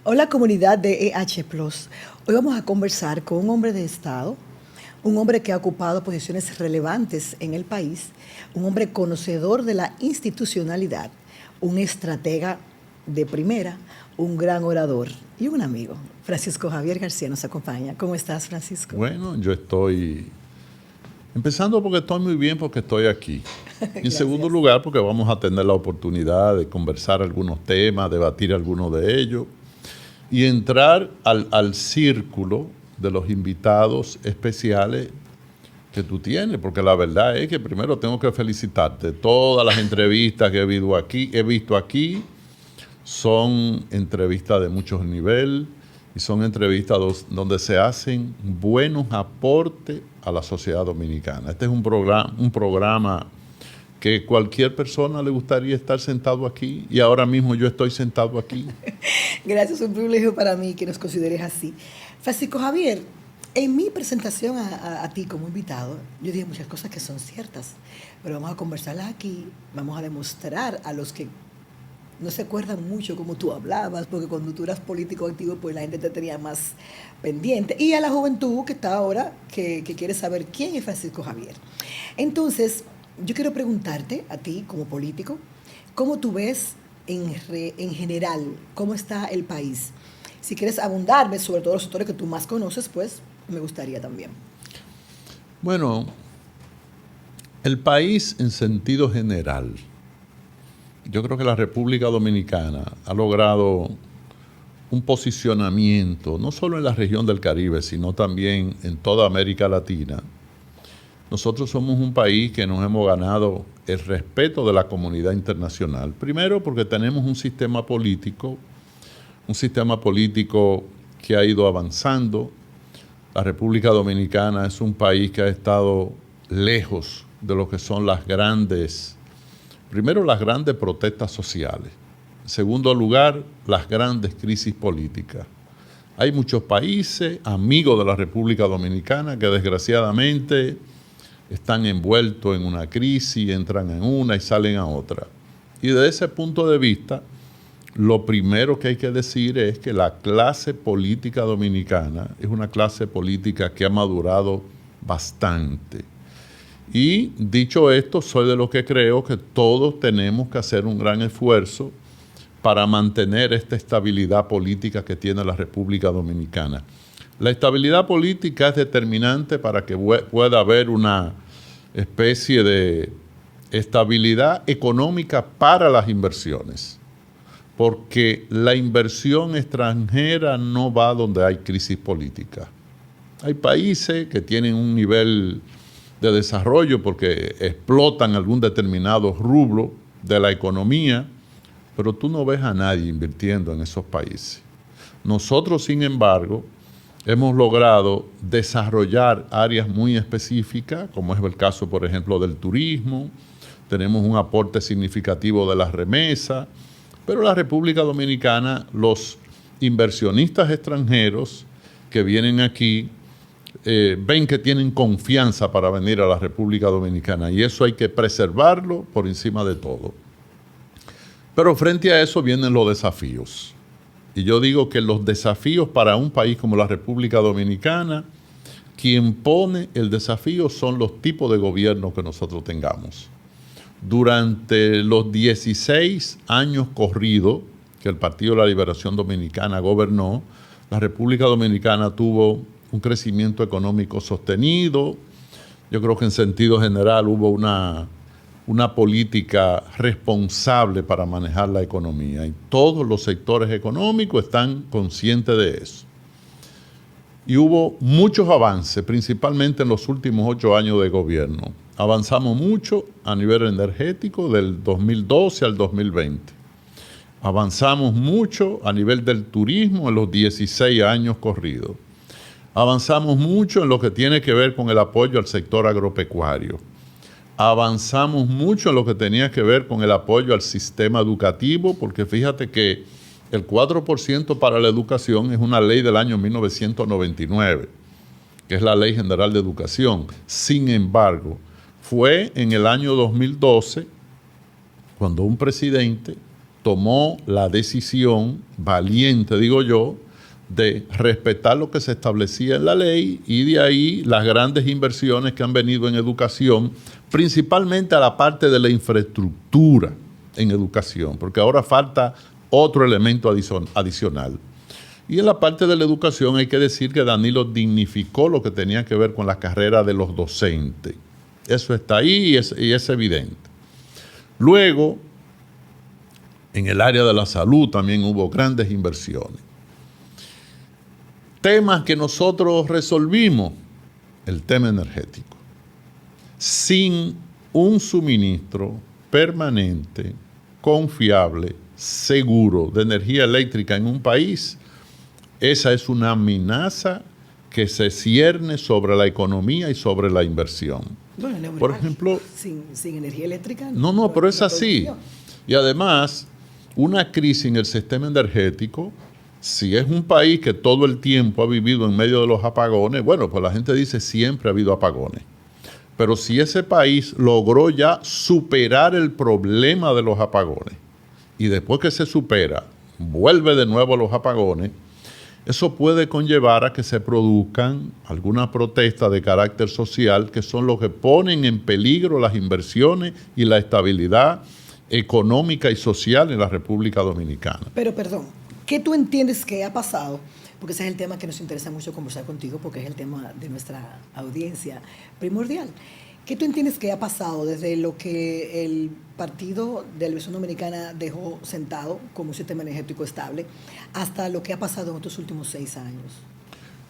Hola comunidad de EH Plus. Hoy vamos a conversar con un hombre de Estado, un hombre que ha ocupado posiciones relevantes en el país, un hombre conocedor de la institucionalidad, un estratega de primera, un gran orador y un amigo. Francisco Javier García nos acompaña. ¿Cómo estás, Francisco? Bueno, yo estoy empezando porque estoy muy bien porque estoy aquí. En segundo lugar, porque vamos a tener la oportunidad de conversar algunos temas, debatir algunos de ellos y entrar al círculo de los invitados especiales que tú tienes, porque la verdad es que primero tengo que felicitarte. Todas las entrevistas que he visto aquí son entrevistas de mucho nivel y son entrevistas donde se hacen buenos aportes a la sociedad dominicana. Este es un programa que cualquier persona le gustaría estar sentado aquí y ahora mismo yo estoy sentado aquí. Gracias, es un privilegio para mí que nos consideres así. Francisco Javier, en mi presentación a ti como invitado, yo dije muchas cosas que son ciertas, pero vamos a conversarlas aquí, vamos a demostrar a los que no se acuerdan mucho como tú hablabas, porque cuando tú eras político activo, pues la gente te tenía más pendiente. Y a la juventud que está ahora, que quiere saber quién es Francisco Javier. Entonces, yo quiero preguntarte a ti como político, ¿cómo tú ves en general cómo está el país? Si quieres abundarme sobre todos los sectores que tú más conoces, pues me gustaría también. Bueno, el país en sentido general, yo creo que la República Dominicana ha logrado un posicionamiento, no solo en la región del Caribe, sino también en toda América Latina. Nosotros somos un país que nos hemos ganado el respeto de la comunidad internacional. Primero porque tenemos un sistema político que ha ido avanzando. La República Dominicana es un país que ha estado lejos de lo que son las grandes protestas sociales. En segundo lugar, las grandes crisis políticas. Hay muchos países amigos de la República Dominicana que desgraciadamente están envueltos en una crisis, entran en una y salen a otra. Y desde ese punto de vista, lo primero que hay que decir es que la clase política dominicana es una clase política que ha madurado bastante. Y dicho esto, soy de los que creo que todos tenemos que hacer un gran esfuerzo para mantener esta estabilidad política que tiene la República Dominicana. La estabilidad política es determinante para que pueda haber una especie de estabilidad económica para las inversiones, porque la inversión extranjera no va donde hay crisis política. Hay países que tienen un nivel de desarrollo porque explotan algún determinado rubro de la economía, pero tú no ves a nadie invirtiendo en esos países. Nosotros, sin embargo, hemos logrado desarrollar áreas muy específicas, como es el caso, por ejemplo, del turismo. Tenemos un aporte significativo de las remesas, pero la República Dominicana, los inversionistas extranjeros que vienen aquí, ven que tienen confianza para venir a la República Dominicana y eso hay que preservarlo por encima de todo. Pero frente a eso vienen los desafíos. Y yo digo que los desafíos para un país como la República Dominicana, quien pone el desafío son los tipos de gobierno que nosotros tengamos. Durante los 16 años corridos que el Partido de la Liberación Dominicana gobernó, la República Dominicana tuvo un crecimiento económico sostenido. Yo creo que en sentido general hubo una política responsable para manejar la economía y todos los sectores económicos están conscientes de eso. Y hubo muchos avances, principalmente en los últimos 8 años de gobierno. Avanzamos mucho a nivel energético del 2012 al 2020. Avanzamos mucho a nivel del turismo en los 16 años corridos. Avanzamos mucho en lo que tiene que ver con el apoyo al sector agropecuario. Avanzamos mucho en lo que tenía que ver con el apoyo al sistema educativo, porque fíjate que el 4% para la educación es una ley del año 1999, que es la Ley General de Educación. Sin embargo, fue en el año 2012 cuando un presidente tomó la decisión, valiente digo yo, de respetar lo que se establecía en la ley, y de ahí las grandes inversiones que han venido en educación, principalmente a la parte de la infraestructura en educación, porque ahora falta otro elemento adicional. Y en la parte de la educación hay que decir que Danilo dignificó lo que tenía que ver con la carrera de los docentes. Eso está ahí y es evidente. Luego, en el área de la salud también hubo grandes inversiones. Temas que nosotros resolvimos, el tema energético. Sin un suministro permanente, confiable, seguro de energía eléctrica en un país, esa es una amenaza que se cierne sobre la economía y sobre la inversión. Bueno, por ejemplo, sin energía eléctrica. No, pero es así. Y además, una crisis en el sistema energético, si es un país que todo el tiempo ha vivido en medio de los apagones, bueno, pues la gente dice siempre ha habido apagones. Pero si ese país logró ya superar el problema de los apagones y después que se supera, vuelve de nuevo a los apagones, eso puede conllevar a que se produzcan algunas protestas de carácter social que son los que ponen en peligro las inversiones y la estabilidad económica y social en la República Dominicana. Pero perdón, ¿qué tú entiendes que ha pasado? Porque ese es el tema que nos interesa mucho conversar contigo, porque es el tema de nuestra audiencia primordial. ¿Qué tú entiendes que ha pasado desde lo que el Partido de Liberación Dominicana dejó sentado como un sistema energético estable hasta lo que ha pasado en estos últimos 6 años?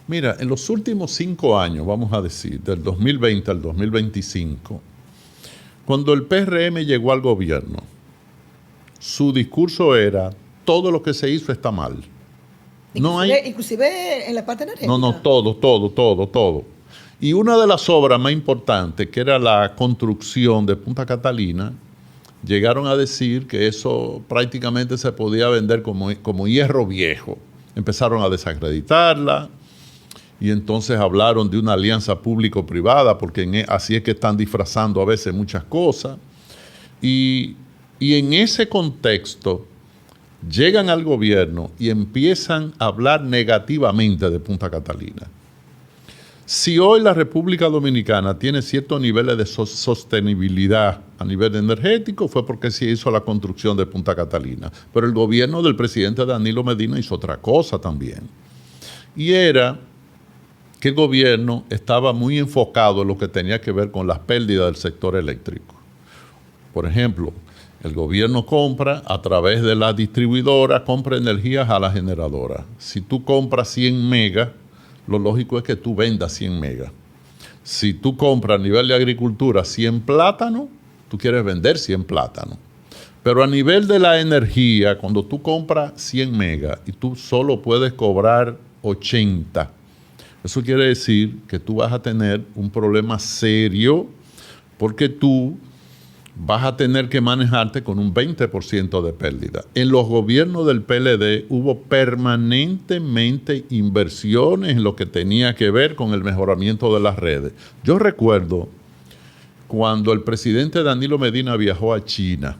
Mira, en los últimos 5 años, vamos a decir, del 2020 al 2025, cuando el PRM llegó al gobierno, su discurso era: todo lo que se hizo está mal. Inclusive en la parte energética. No, todo. Y una de las obras más importantes, que era la construcción de Punta Catalina, llegaron a decir que eso prácticamente se podía vender como hierro viejo. Empezaron a desacreditarla y entonces hablaron de una alianza público-privada, porque así es que están disfrazando a veces muchas cosas. Y en ese contexto llegan al gobierno y empiezan a hablar negativamente de Punta Catalina. Si hoy la República Dominicana tiene ciertos niveles de sostenibilidad a nivel energético, fue porque se hizo la construcción de Punta Catalina. Pero el gobierno del presidente Danilo Medina hizo otra cosa también. Y era que el gobierno estaba muy enfocado en lo que tenía que ver con las pérdidas del sector eléctrico. Por ejemplo, el gobierno compra a través de la distribuidora, compra energías a la generadora. Si tú compras 100 megas, lo lógico es que tú vendas 100 megas. Si tú compras a nivel de agricultura 100 plátanos, tú quieres vender 100 plátanos. Pero a nivel de la energía, cuando tú compras 100 megas y tú solo puedes cobrar 80, eso quiere decir que tú vas a tener un problema serio, porque tú vas a tener que manejarte con un 20% de pérdida. En los gobiernos del PLD hubo permanentemente inversiones en lo que tenía que ver con el mejoramiento de las redes. Yo recuerdo cuando el presidente Danilo Medina viajó a China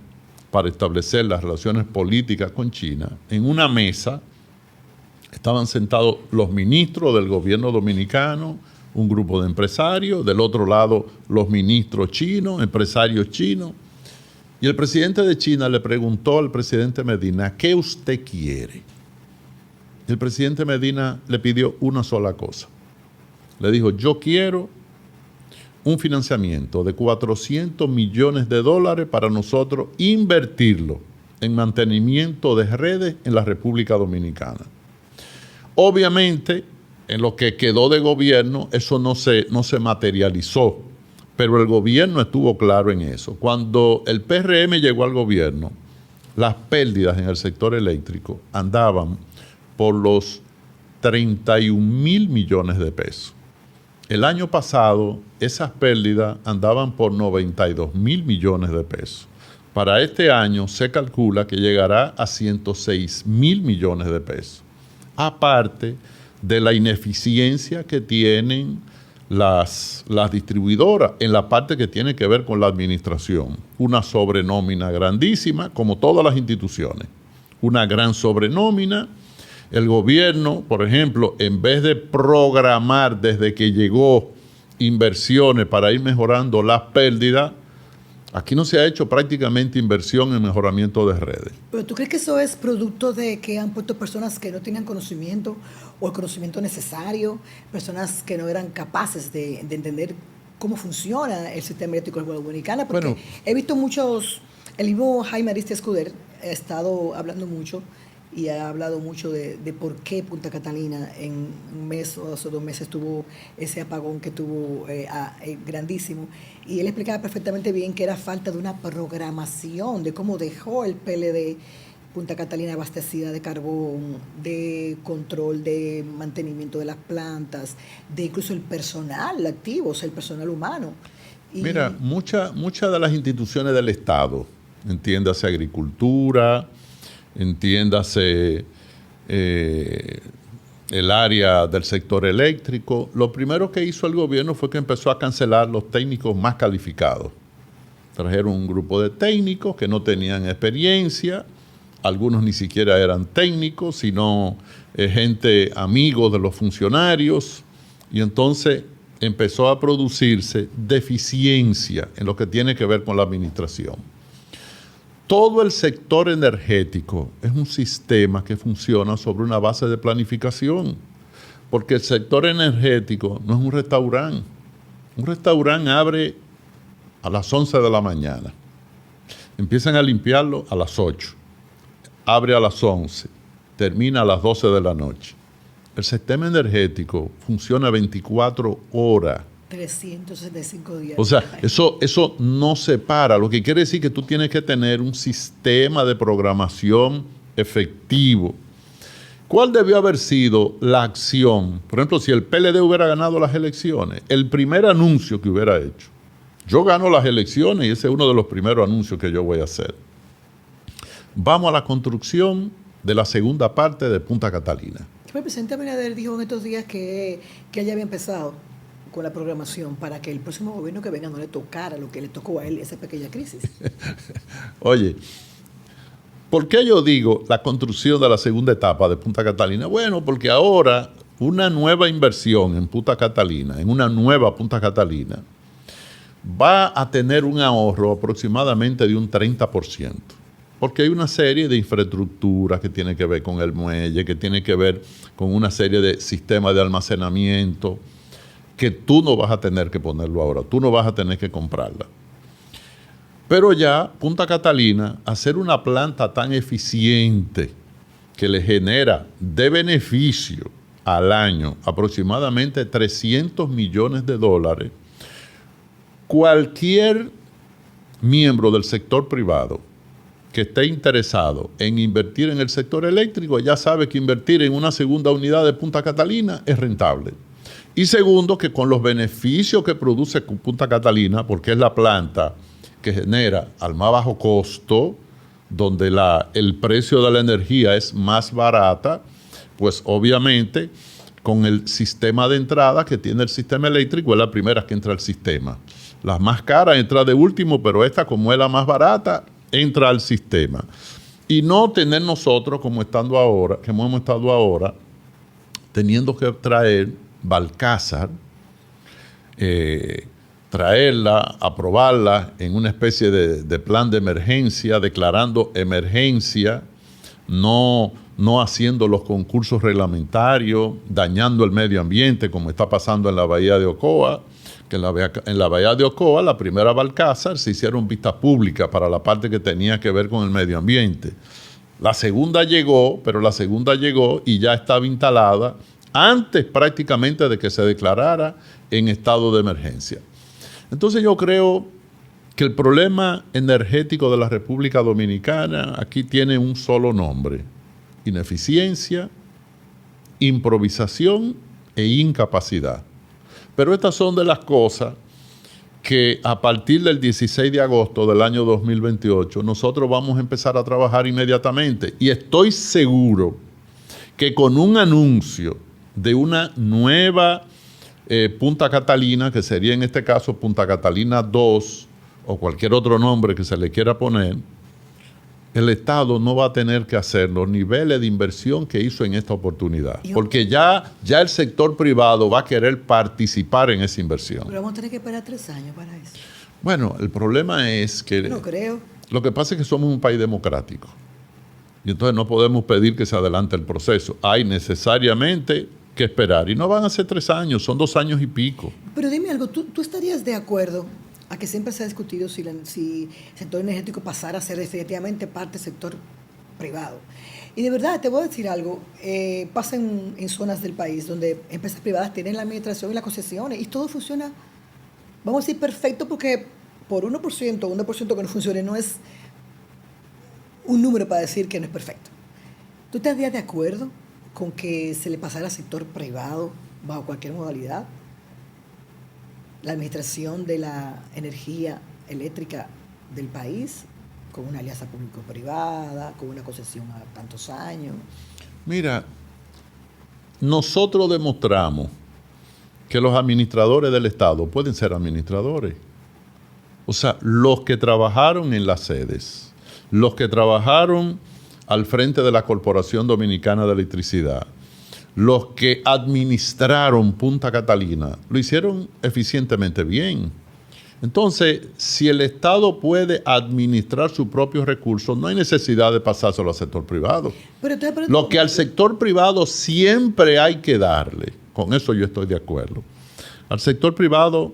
para establecer las relaciones políticas con China, en una mesa estaban sentados los ministros del gobierno dominicano, un grupo de empresarios, del otro lado los ministros chinos, empresarios chinos, y el presidente de China le preguntó al presidente Medina: ¿qué usted quiere? Y el presidente Medina le pidió una sola cosa. Le dijo: yo quiero un financiamiento de $400 millones para nosotros invertirlo en mantenimiento de redes en la República Dominicana. Obviamente, en lo que quedó de gobierno, eso no se materializó, pero el gobierno estuvo claro en eso. Cuando el PRM llegó al gobierno, las pérdidas en el sector eléctrico andaban por los 31,000 millones de pesos. El año pasado, esas pérdidas andaban por 92,000 millones de pesos. Para este año se calcula que llegará a 106,000 millones de pesos. Aparte de la ineficiencia que tienen las distribuidoras en la parte que tiene que ver con la administración. Una sobrenómina grandísima, como todas las instituciones. Una gran sobrenómina. El gobierno, por ejemplo, en vez de programar desde que llegó inversiones para ir mejorando las pérdidas, aquí no se ha hecho prácticamente inversión en mejoramiento de redes. ¿Pero tú crees que eso es producto de que han puesto personas que no tenían conocimiento o el conocimiento necesario, personas que no eran capaces de entender cómo funciona el sistema eléctrico de la República Dominicana? Porque Bueno, he visto muchos, el mismo Jaime Aristia Escuder ha estado hablando mucho y ha hablado mucho de por qué Punta Catalina en un mes o hace 2 meses tuvo ese apagón que tuvo grandísimo. Y él explicaba perfectamente bien que era falta de una programación, de cómo dejó el PLD Punta Catalina abastecida de carbón, de control, de mantenimiento de las plantas, de incluso el personal activo, o sea, el personal humano. Mira, muchas de las instituciones del Estado, entiéndase agricultura, entiéndase el área del sector eléctrico, lo primero que hizo el gobierno fue que empezó a cancelar los técnicos más calificados. Trajeron un grupo de técnicos que no tenían experiencia, algunos ni siquiera eran técnicos, sino gente amigos de los funcionarios, y entonces empezó a producirse deficiencia en lo que tiene que ver con la administración. Todo el sector energético es un sistema que funciona sobre una base de planificación, porque el sector energético no es un restaurante. Un restaurante abre a las 11 de la mañana, empiezan a limpiarlo a las 8, abre a las 11, termina a las 12 de la noche. El sistema energético funciona 24 horas. 365 días. O sea, eso no se para. Lo que quiere decir que tú tienes que tener un sistema de programación efectivo. ¿Cuál debió haber sido la acción? Por ejemplo, si el PLD hubiera ganado las elecciones, el primer anuncio que hubiera hecho. Yo gano las elecciones y ese es uno de los primeros anuncios que yo voy a hacer. Vamos a la construcción de la segunda parte de Punta Catalina. El presidente Abinader dijo en estos días que él ya había empezado con la programación para que el próximo gobierno que venga no le tocara lo que le tocó a él, esa pequeña crisis. Oye, ¿por qué yo digo la construcción de la segunda etapa de Punta Catalina? Bueno, porque ahora una nueva inversión en Punta Catalina, en una nueva Punta Catalina, va a tener un ahorro aproximadamente de un 30%. Porque hay una serie de infraestructuras que tienen que ver con el muelle, que tiene que ver con una serie de sistemas de almacenamiento, que tú no vas a tener que ponerlo ahora, tú no vas a tener que comprarla. Pero ya Punta Catalina, hacer una planta tan eficiente que le genera de beneficio al año aproximadamente $300 millones, cualquier miembro del sector privado que esté interesado en invertir en el sector eléctrico ya sabe que invertir en una segunda unidad de Punta Catalina es rentable. Y segundo, que con los beneficios que produce Punta Catalina, porque es la planta que genera al más bajo costo, donde el precio de la energía es más barata, pues obviamente con el sistema de entrada que tiene el sistema eléctrico es la primera que entra al sistema. Las más caras entra de último, pero esta, como es la más barata, entra al sistema. Y no tener nosotros, como hemos estado ahora, teniendo que traer Balcázar, traerla, aprobarla en una especie de plan de emergencia, declarando emergencia, no haciendo los concursos reglamentarios, dañando el medio ambiente, como está pasando en la Bahía de Ocoa, que en la Bahía de Ocoa, la primera Balcázar, se hicieron vistas públicas para la parte que tenía que ver con el medio ambiente. La segunda llegó, pero la segunda llegó y ya estaba instalada antes prácticamente de que se declarara en estado de emergencia. Entonces yo creo que el problema energético de la República Dominicana aquí tiene un solo nombre: ineficiencia, improvisación e incapacidad. Pero estas son de las cosas que a partir del 16 de agosto del año 2028 nosotros vamos a empezar a trabajar inmediatamente. Y estoy seguro que con un anuncio de una nueva Punta Catalina, que sería en este caso Punta Catalina 2 o cualquier otro nombre que se le quiera poner, el Estado no va a tener que hacer los niveles de inversión que hizo en esta oportunidad. Porque ya el sector privado va a querer participar en esa inversión. Pero vamos a tener que esperar 3 años para eso. Bueno, el problema es que... No creo. Lo que pasa es que somos un país democrático. Y entonces no podemos pedir que se adelante el proceso. Hay necesariamente que esperar. Y no van a ser 3 años, son 2 años y pico. Pero dime algo, ¿tú estarías de acuerdo a que siempre se ha discutido si el sector energético pasara a ser definitivamente parte del sector privado? Y de verdad, te voy a decir algo, pasa en zonas del país donde empresas privadas tienen la administración y las concesiones y todo funciona, vamos a decir, perfecto, porque por 1% que no funcione no es un número para decir que no es perfecto. ¿Tú estarías de acuerdo con que se le pasara al sector privado bajo cualquier modalidad la administración de la energía eléctrica del país, con una alianza público-privada, con una concesión a tantos años? Mira, nosotros demostramos que los administradores del Estado pueden ser administradores. O sea, los que trabajaron en las sedes, los que trabajaron al frente de la Corporación Dominicana de Electricidad, los que administraron Punta Catalina, lo hicieron eficientemente bien. Entonces, si el Estado puede administrar sus propios recursos, no hay necesidad de pasárselo al sector privado. Pero lo que al sector privado siempre hay que darle, con eso yo estoy de acuerdo, al sector privado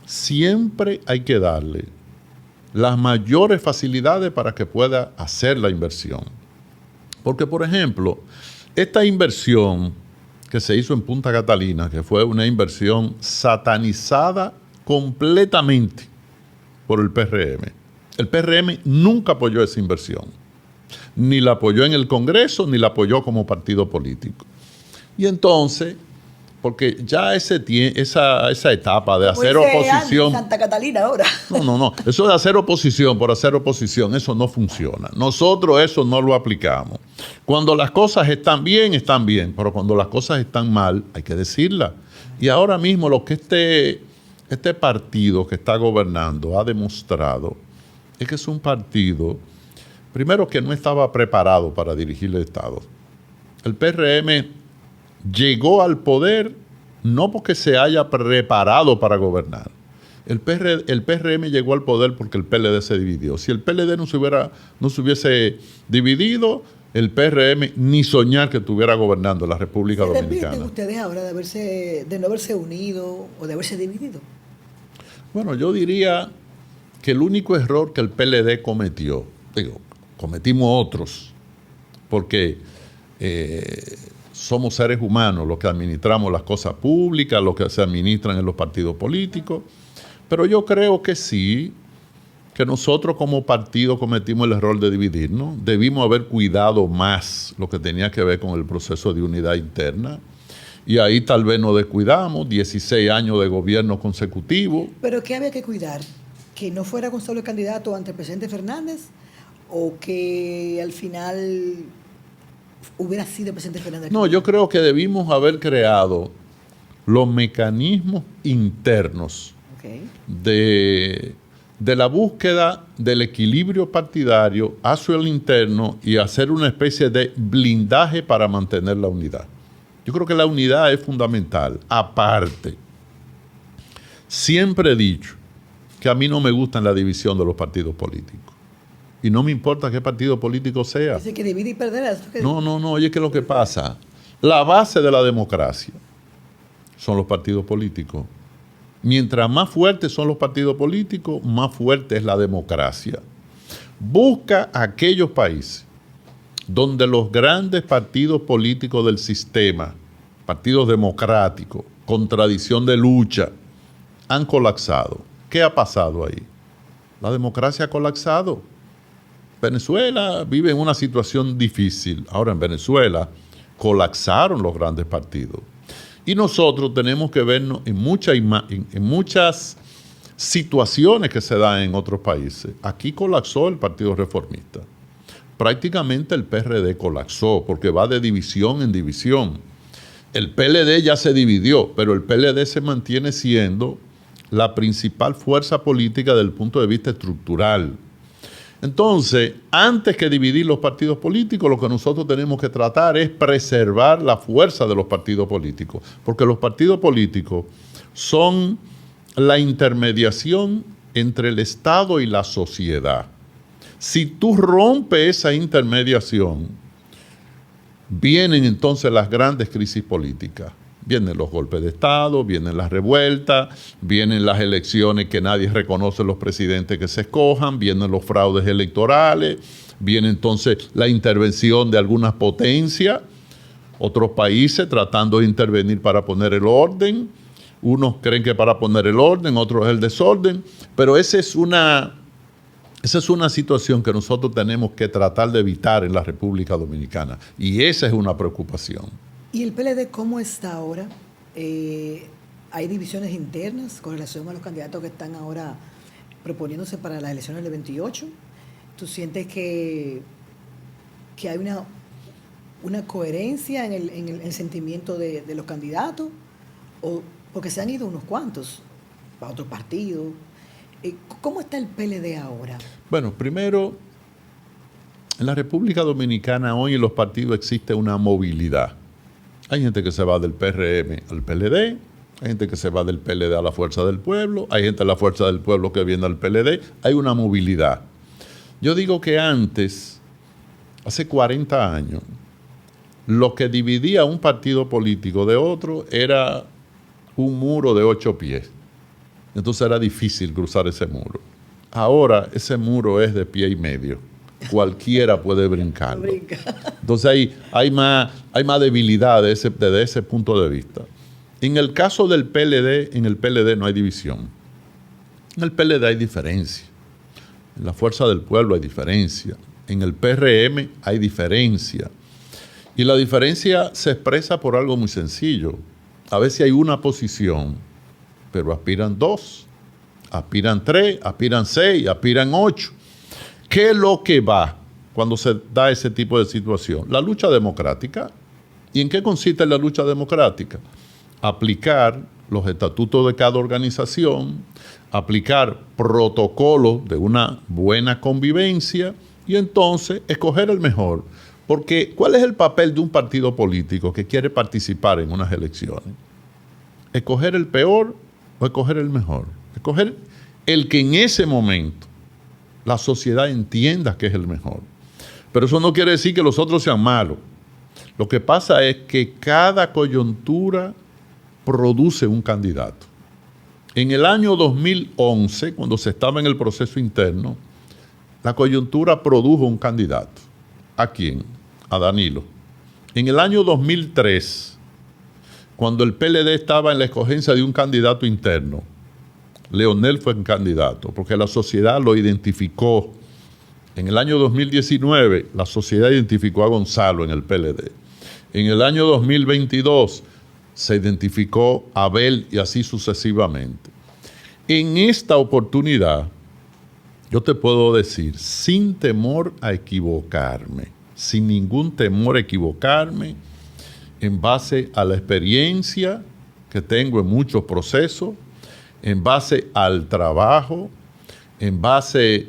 siempre hay que darle las mayores facilidades para que pueda hacer la inversión. Porque, por ejemplo, esta inversión que se hizo en Punta Catalina, que fue una inversión satanizada completamente por el PRM nunca apoyó esa inversión. Ni la apoyó en el Congreso, ni la apoyó como partido político. Y entonces, porque ya esa etapa de hacer oposición... Santa Catalina ahora. No. Eso de hacer oposición por hacer oposición, eso no funciona. Nosotros eso no lo aplicamos. Cuando las cosas están bien, pero cuando las cosas están mal, hay que decirlas. Y ahora mismo lo que este partido que está gobernando ha demostrado es que es un partido, primero, que no estaba preparado para dirigir el Estado. El PRM llegó al poder no porque se haya preparado para gobernar. El PRM llegó al poder porque el PLD se dividió. Si el PLD no se hubiese dividido, el PRM ni soñar que estuviera gobernando la República Dominicana. ¿Se arrepienten ustedes ahora de no haberse unido o de haberse dividido? Bueno, yo diría que el único error que el PLD cometió, cometimos otros, porque somos seres humanos los que administramos las cosas públicas, los que se administran en los partidos políticos, pero yo creo que sí, que nosotros como partido cometimos el error de dividirnos. Debimos haber cuidado más lo que tenía que ver con el proceso de unidad interna. Y ahí tal vez nos descuidamos, 16 años de gobierno consecutivo. ¿Pero qué había que cuidar? ¿Que no fuera Gonzalo el candidato ante el presidente Fernández? ¿O que al final hubiera sido el presidente Fernández? No, yo creo que debimos haber creado los mecanismos internos de la búsqueda del equilibrio partidario hacia el interno y hacer una especie de blindaje para mantener la unidad. Yo creo que la unidad es fundamental. Aparte, siempre he dicho que a mí no me gusta la división de los partidos políticos. Y no me importa qué partido político sea. Dice que divide y perderá. No. Oye, ¿qué es lo que pasa? La base de la democracia son los partidos políticos. Mientras más fuertes son los partidos políticos, más fuerte es la democracia. Busca aquellos países donde los grandes partidos políticos del sistema, partidos democráticos, con tradición de lucha, han colapsado. ¿Qué ha pasado ahí? La democracia ha colapsado. Venezuela vive en una situación difícil. Ahora en Venezuela colapsaron los grandes partidos. Y nosotros tenemos que vernos en muchas situaciones que se dan en otros países. Aquí colapsó el Partido Reformista. Prácticamente el PRD colapsó porque va de división en división. El PLD ya se dividió, pero el PLD se mantiene siendo la principal fuerza política desde el punto de vista estructural. Entonces, antes que dividir los partidos políticos, lo que nosotros tenemos que tratar es preservar la fuerza de los partidos políticos, porque los partidos políticos son la intermediación entre el Estado y la sociedad. Si tú rompes esa intermediación, vienen entonces las grandes crisis políticas. Vienen los golpes de Estado, vienen las revueltas, vienen las elecciones que nadie reconoce los presidentes que se escojan, vienen los fraudes electorales, viene entonces la intervención de algunas potencias, otros países tratando de intervenir para poner el orden. Unos creen que para poner el orden, otros el desorden, pero esa es una situación que nosotros tenemos que tratar de evitar en la República Dominicana, y esa es una preocupación. ¿Y el PLD cómo está ahora? ¿Hay divisiones internas con relación a los candidatos que están ahora proponiéndose para las elecciones del 28? ¿Tú sientes que hay una coherencia en el sentimiento de los candidatos? ¿O porque se han ido unos cuantos para otros partidos? ¿Cómo está el PLD ahora? Bueno, primero, en la República Dominicana hoy en los partidos existe una movilidad. Hay gente que se va del PRM al PLD, hay gente que se va del PLD a la Fuerza del Pueblo, hay gente de la Fuerza del Pueblo que viene al PLD, hay una movilidad. Yo digo que antes, hace 40 años, lo que dividía un partido político de otro era un muro de 8 pies. Entonces era difícil cruzar ese muro. Ahora ese muro es de 1,5 pies. Cualquiera puede brincarlo. Entonces hay más debilidad desde ese punto de vista. En el caso del PLD, en el PLD no hay división. En el PLD hay diferencia. En la Fuerza del Pueblo hay diferencia. En el PRM hay diferencia. Y la diferencia se expresa por algo muy sencillo. A veces hay una posición, pero aspiran 2, aspiran 3, aspiran 6, aspiran 8. ¿Qué es lo que va cuando se da ese tipo de situación? La lucha democrática. ¿Y en qué consiste la lucha democrática? Aplicar los estatutos de cada organización, aplicar protocolos de una buena convivencia y entonces escoger el mejor. Porque ¿cuál es el papel de un partido político que quiere participar en unas elecciones? ¿Escoger el peor o escoger el mejor? Escoger el que en ese momento la sociedad entienda que es el mejor. Pero eso no quiere decir que los otros sean malos. Lo que pasa es que cada coyuntura produce un candidato. En el año 2011, cuando se estaba en el proceso interno, la coyuntura produjo un candidato. ¿A quién? A Danilo. En el año 2003, cuando el PLD estaba en la escogencia de un candidato interno, Leonel fue un candidato, porque la sociedad lo identificó. En el año 2019, la sociedad identificó a Gonzalo en el PLD. En el año 2022, se identificó a Abel y así sucesivamente. En esta oportunidad, yo te puedo decir, sin temor a equivocarme, sin ningún temor a equivocarme, en base a la experiencia que tengo en muchos procesos, en base al trabajo, en base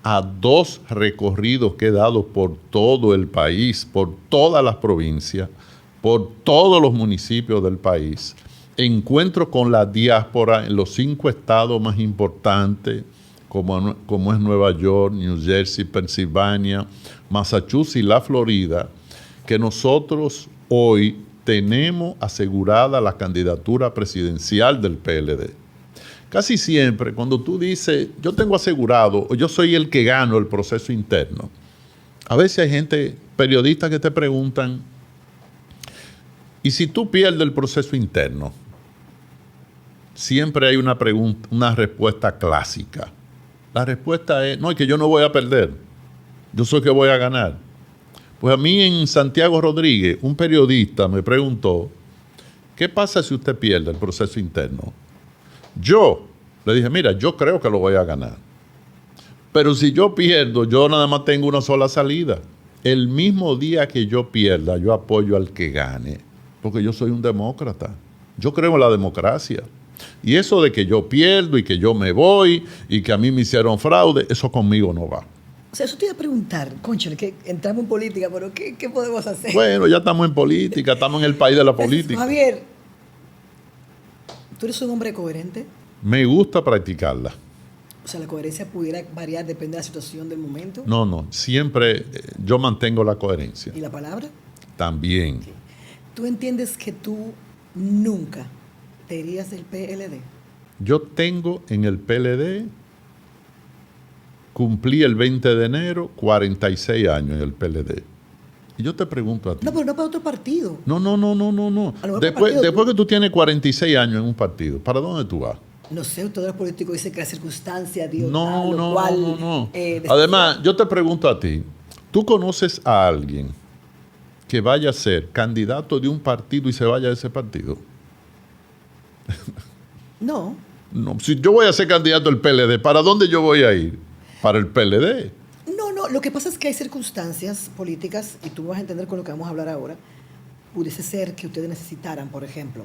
a 2 recorridos que he dado por todo el país, por todas las provincias, por todos los municipios del país. Encuentro con la diáspora en los 5 estados más importantes, como es Nueva York, New Jersey, Pensilvania, Massachusetts y la Florida, que nosotros hoy tenemos asegurada la candidatura presidencial del PLD. Casi siempre, cuando tú dices, yo tengo asegurado, o yo soy el que gano el proceso interno, a veces hay gente, periodistas que te preguntan, ¿y si tú pierdes el proceso interno? Siempre hay una pregunta, una respuesta clásica. La respuesta es, no, es que yo no voy a perder, yo soy que voy a ganar. Pues a mí en Santiago Rodríguez, un periodista me preguntó, ¿qué pasa si usted pierde el proceso interno? Yo le dije, mira, yo creo que lo voy a ganar. Pero si yo pierdo, yo nada más tengo una sola salida. El mismo día que yo pierda, yo apoyo al que gane. porque yo soy un demócrata. Yo creo en la democracia. Y eso de que yo pierdo y que yo me voy y que a mí me hicieron fraude, eso conmigo no va. O sea, eso te iba a preguntar, cónchale, que entramos en política, pero ¿qué podemos hacer? Bueno, ya estamos en política, estamos en el país de la política. Javier, ¿tú eres un hombre coherente? Me gusta practicarla. O sea, la coherencia pudiera variar, depende de la situación del momento. No, siempre yo mantengo la coherencia. ¿Y la palabra? También. Okay. ¿Tú entiendes que tú nunca te irías del PLD? Yo tengo en el PLD, cumplí el 20 de enero 46 años en el PLD. Y yo te pregunto a ti. No, pero no para otro partido. No. Después que tú tienes 46 años en un partido, ¿para dónde tú vas? No sé, todos los políticos dicen que la circunstancia dio No. no. Además, yo te pregunto a ti, ¿tú conoces a alguien que vaya a ser candidato de un partido y se vaya de ese partido? No. No, si yo voy a ser candidato del PLD, ¿para dónde yo voy a ir? Para el PLD. No, lo que pasa es que hay circunstancias políticas, y tú vas a entender con lo que vamos a hablar ahora, pudiese ser que ustedes necesitaran, por ejemplo,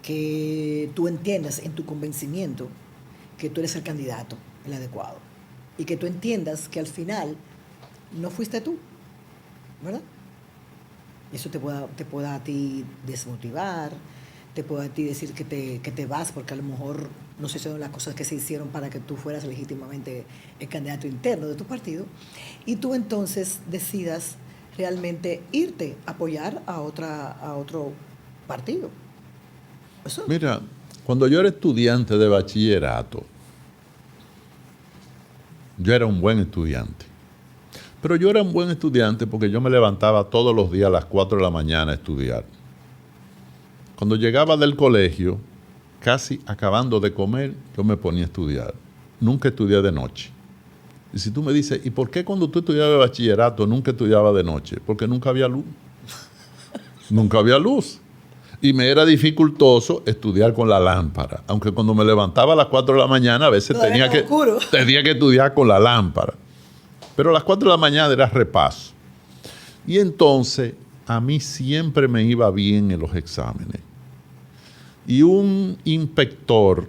que tú entiendas en tu convencimiento que tú eres el candidato, el adecuado, y que tú entiendas que al final no fuiste tú, ¿verdad? Eso te pueda a ti desmotivar, te puede a ti decir que te vas porque a lo mejor no se hicieron las cosas que se hicieron para que tú fueras legítimamente el candidato interno de tu partido, y tú entonces decidas realmente irte a apoyar a otro partido. Eso. Mira, cuando yo era estudiante de bachillerato, yo era un buen estudiante. Pero yo era un buen estudiante porque yo me levantaba todos los días a las 4 de la mañana a estudiar. Cuando llegaba del colegio, casi acabando de comer, yo me ponía a estudiar. Nunca estudié de noche. Y si tú me dices, ¿y por qué cuando tú estudiabas bachillerato nunca estudiabas de noche? Porque nunca había luz. Nunca había luz. Y me era dificultoso estudiar con la lámpara. Aunque cuando me levantaba a las 4 de la mañana, a veces tenía que estudiar con la lámpara. Pero a las 4 de la mañana era repaso. Y entonces, a mí siempre me iba bien en los exámenes. Y un inspector,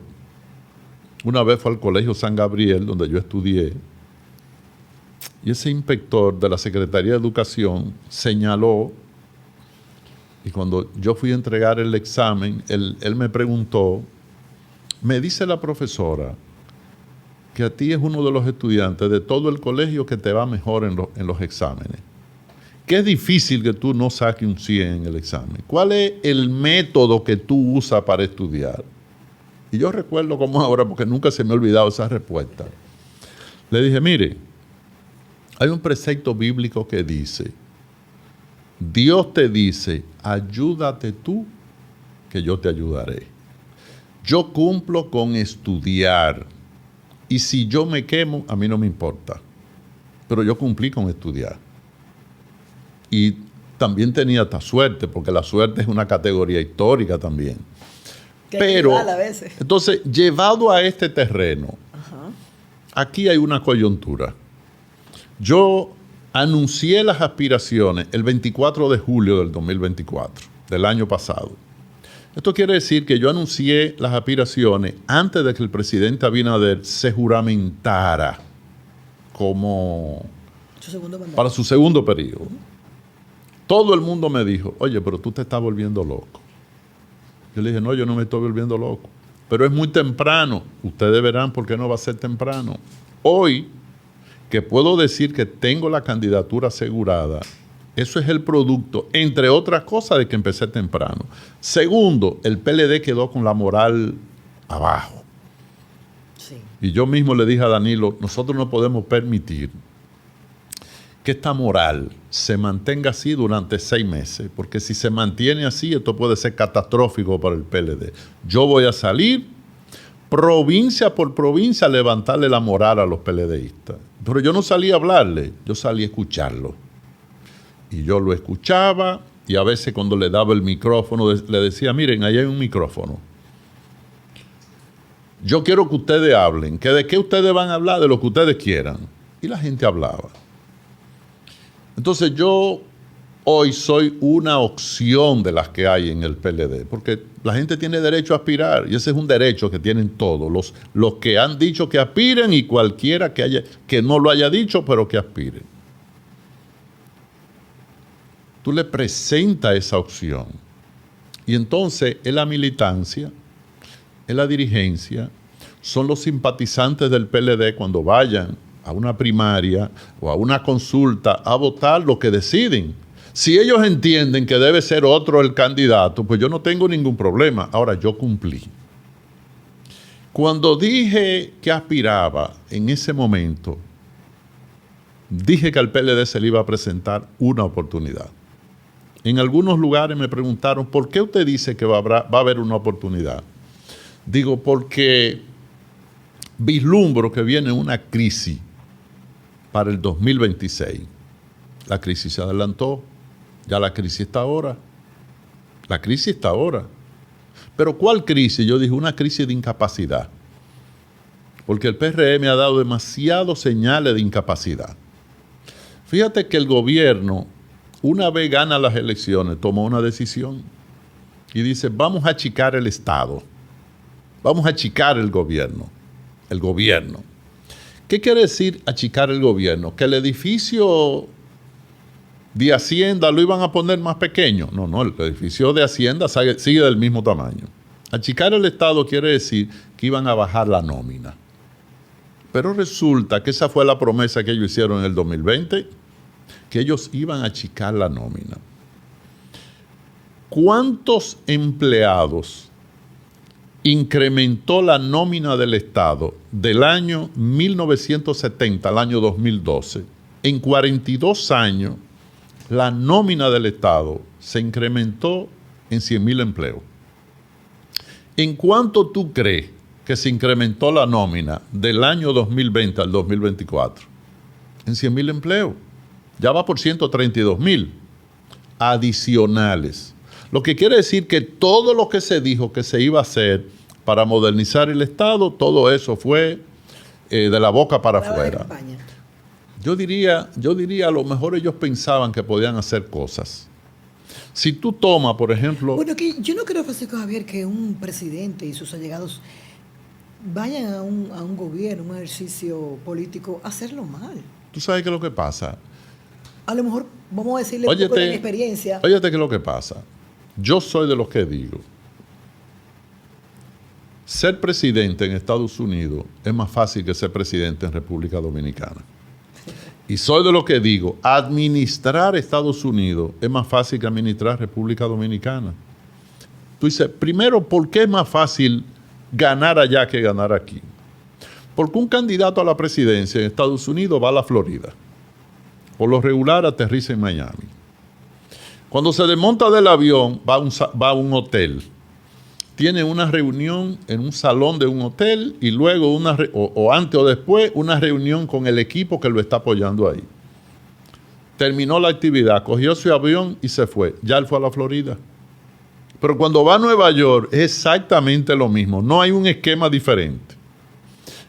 una vez fue al Colegio San Gabriel, donde yo estudié, y ese inspector de la Secretaría de Educación señaló, y cuando yo fui a entregar el examen, él me preguntó, me dice la profesora que a ti es uno de los estudiantes de todo el colegio que te va mejor en los exámenes. Que es difícil que tú no saques un 100 en el examen. ¿Cuál es el método que tú usas para estudiar? Y yo recuerdo como ahora, porque nunca se me ha olvidado esa respuesta. Le dije, mire, hay un precepto bíblico que dice, Dios te dice, ayúdate tú, que yo te ayudaré. Yo cumplo con estudiar. Y si yo me quemo, a mí no me importa. Pero yo cumplí con estudiar. Y también tenía esta suerte, porque la suerte es una categoría histórica también. Pero, a veces. Entonces, llevado a este terreno, aquí hay una coyuntura. Yo anuncié las aspiraciones el 24 de julio del 2024, del año pasado. Esto quiere decir que yo anuncié las aspiraciones antes de que el presidente Abinader se juramentara como para su segundo periodo. Todo el mundo me dijo, oye, pero tú te estás volviendo loco. Yo le dije, no, yo no me estoy volviendo loco. Pero es muy temprano. Ustedes verán por qué no va a ser temprano. Hoy, que puedo decir que tengo la candidatura asegurada, eso es el producto, entre otras cosas, de que empecé temprano. Segundo, el PLD quedó con la moral abajo. Sí. Y yo mismo le dije a Danilo, nosotros no podemos permitir que esta moral se mantenga así durante 6 meses, porque si se mantiene así, esto puede ser catastrófico para el PLD. Yo voy a salir provincia por provincia a levantarle la moral a los PLDistas. Pero yo no salí a hablarle, yo salí a escucharlo. Y yo lo escuchaba, y a veces cuando le daba el micrófono, le decía, miren, ahí hay un micrófono. Yo quiero que ustedes hablen, que de qué ustedes van a hablar, de lo que ustedes quieran. Y la gente hablaba. Entonces yo Hoy soy una opción de las que hay en el PLD, porque la gente tiene derecho a aspirar, y ese es un derecho que tienen todos, los que han dicho que aspiren y cualquiera que no lo haya dicho, pero que aspire. Tú le presentas esa opción, y entonces es la militancia, es la dirigencia, son los simpatizantes del PLD cuando vayan a una primaria o a una consulta a votar lo que deciden. Si ellos entienden que debe ser otro el candidato, pues yo no tengo ningún problema. Ahora, yo cumplí. Cuando dije que aspiraba en ese momento, dije que al PLD se le iba a presentar una oportunidad. En algunos lugares me preguntaron, ¿por qué usted dice que va a haber una oportunidad? Digo, porque vislumbro que viene una crisis para el 2026. La crisis se adelantó. Ya la crisis está ahora. La crisis está ahora. Pero ¿cuál crisis? Yo dije, una crisis de incapacidad. Porque el PRM ha dado demasiados señales de incapacidad. Fíjate que el gobierno, una vez gana las elecciones, tomó una decisión y dice, vamos a achicar el Estado. Vamos a achicar el gobierno. El gobierno. ¿Qué quiere decir achicar el gobierno? Que el edificio de Hacienda lo iban a poner más pequeño. No, el edificio de Hacienda sigue del mismo tamaño. Achicar el Estado quiere decir que iban a bajar la nómina. Pero resulta que esa fue la promesa que ellos hicieron en el 2020, que ellos iban a achicar la nómina. ¿Cuántos empleados incrementó la nómina del Estado del año 1970 al año 2012? En 42 años, la nómina del Estado se incrementó en 100,000 empleos. ¿En cuánto tú crees que se incrementó la nómina del año 2020 al 2024? En 100,000 empleos. Ya va por 132,000 adicionales. Lo que quiere decir que todo lo que se dijo que se iba a hacer para modernizar el Estado, todo eso fue de la boca para afuera. Yo diría, a lo mejor ellos pensaban que podían hacer cosas. Si tú tomas, por ejemplo... Bueno, que yo no creo, Francisco Javier, que un presidente y sus allegados vayan a un gobierno, un ejercicio político, a hacerlo mal. ¿Tú sabes qué es lo que pasa? A lo mejor, vamos a decirle un poco de mi experiencia. Óyete qué es lo que pasa. Yo soy de los que digo, ser presidente en Estados Unidos es más fácil que ser presidente en República Dominicana. Y soy de los que digo, administrar Estados Unidos es más fácil que administrar República Dominicana. Tú dices, primero, ¿por qué es más fácil ganar allá que ganar aquí? Porque un candidato a la presidencia en Estados Unidos va a la Florida. Por lo regular aterriza en Miami. Cuando se desmonta del avión, va a un hotel. Tiene una reunión en un salón de un hotel y luego, o antes o después, una reunión con el equipo que lo está apoyando ahí. Terminó la actividad, cogió su avión y se fue. Ya él fue a la Florida. Pero cuando va a Nueva York es exactamente lo mismo. No hay un esquema diferente.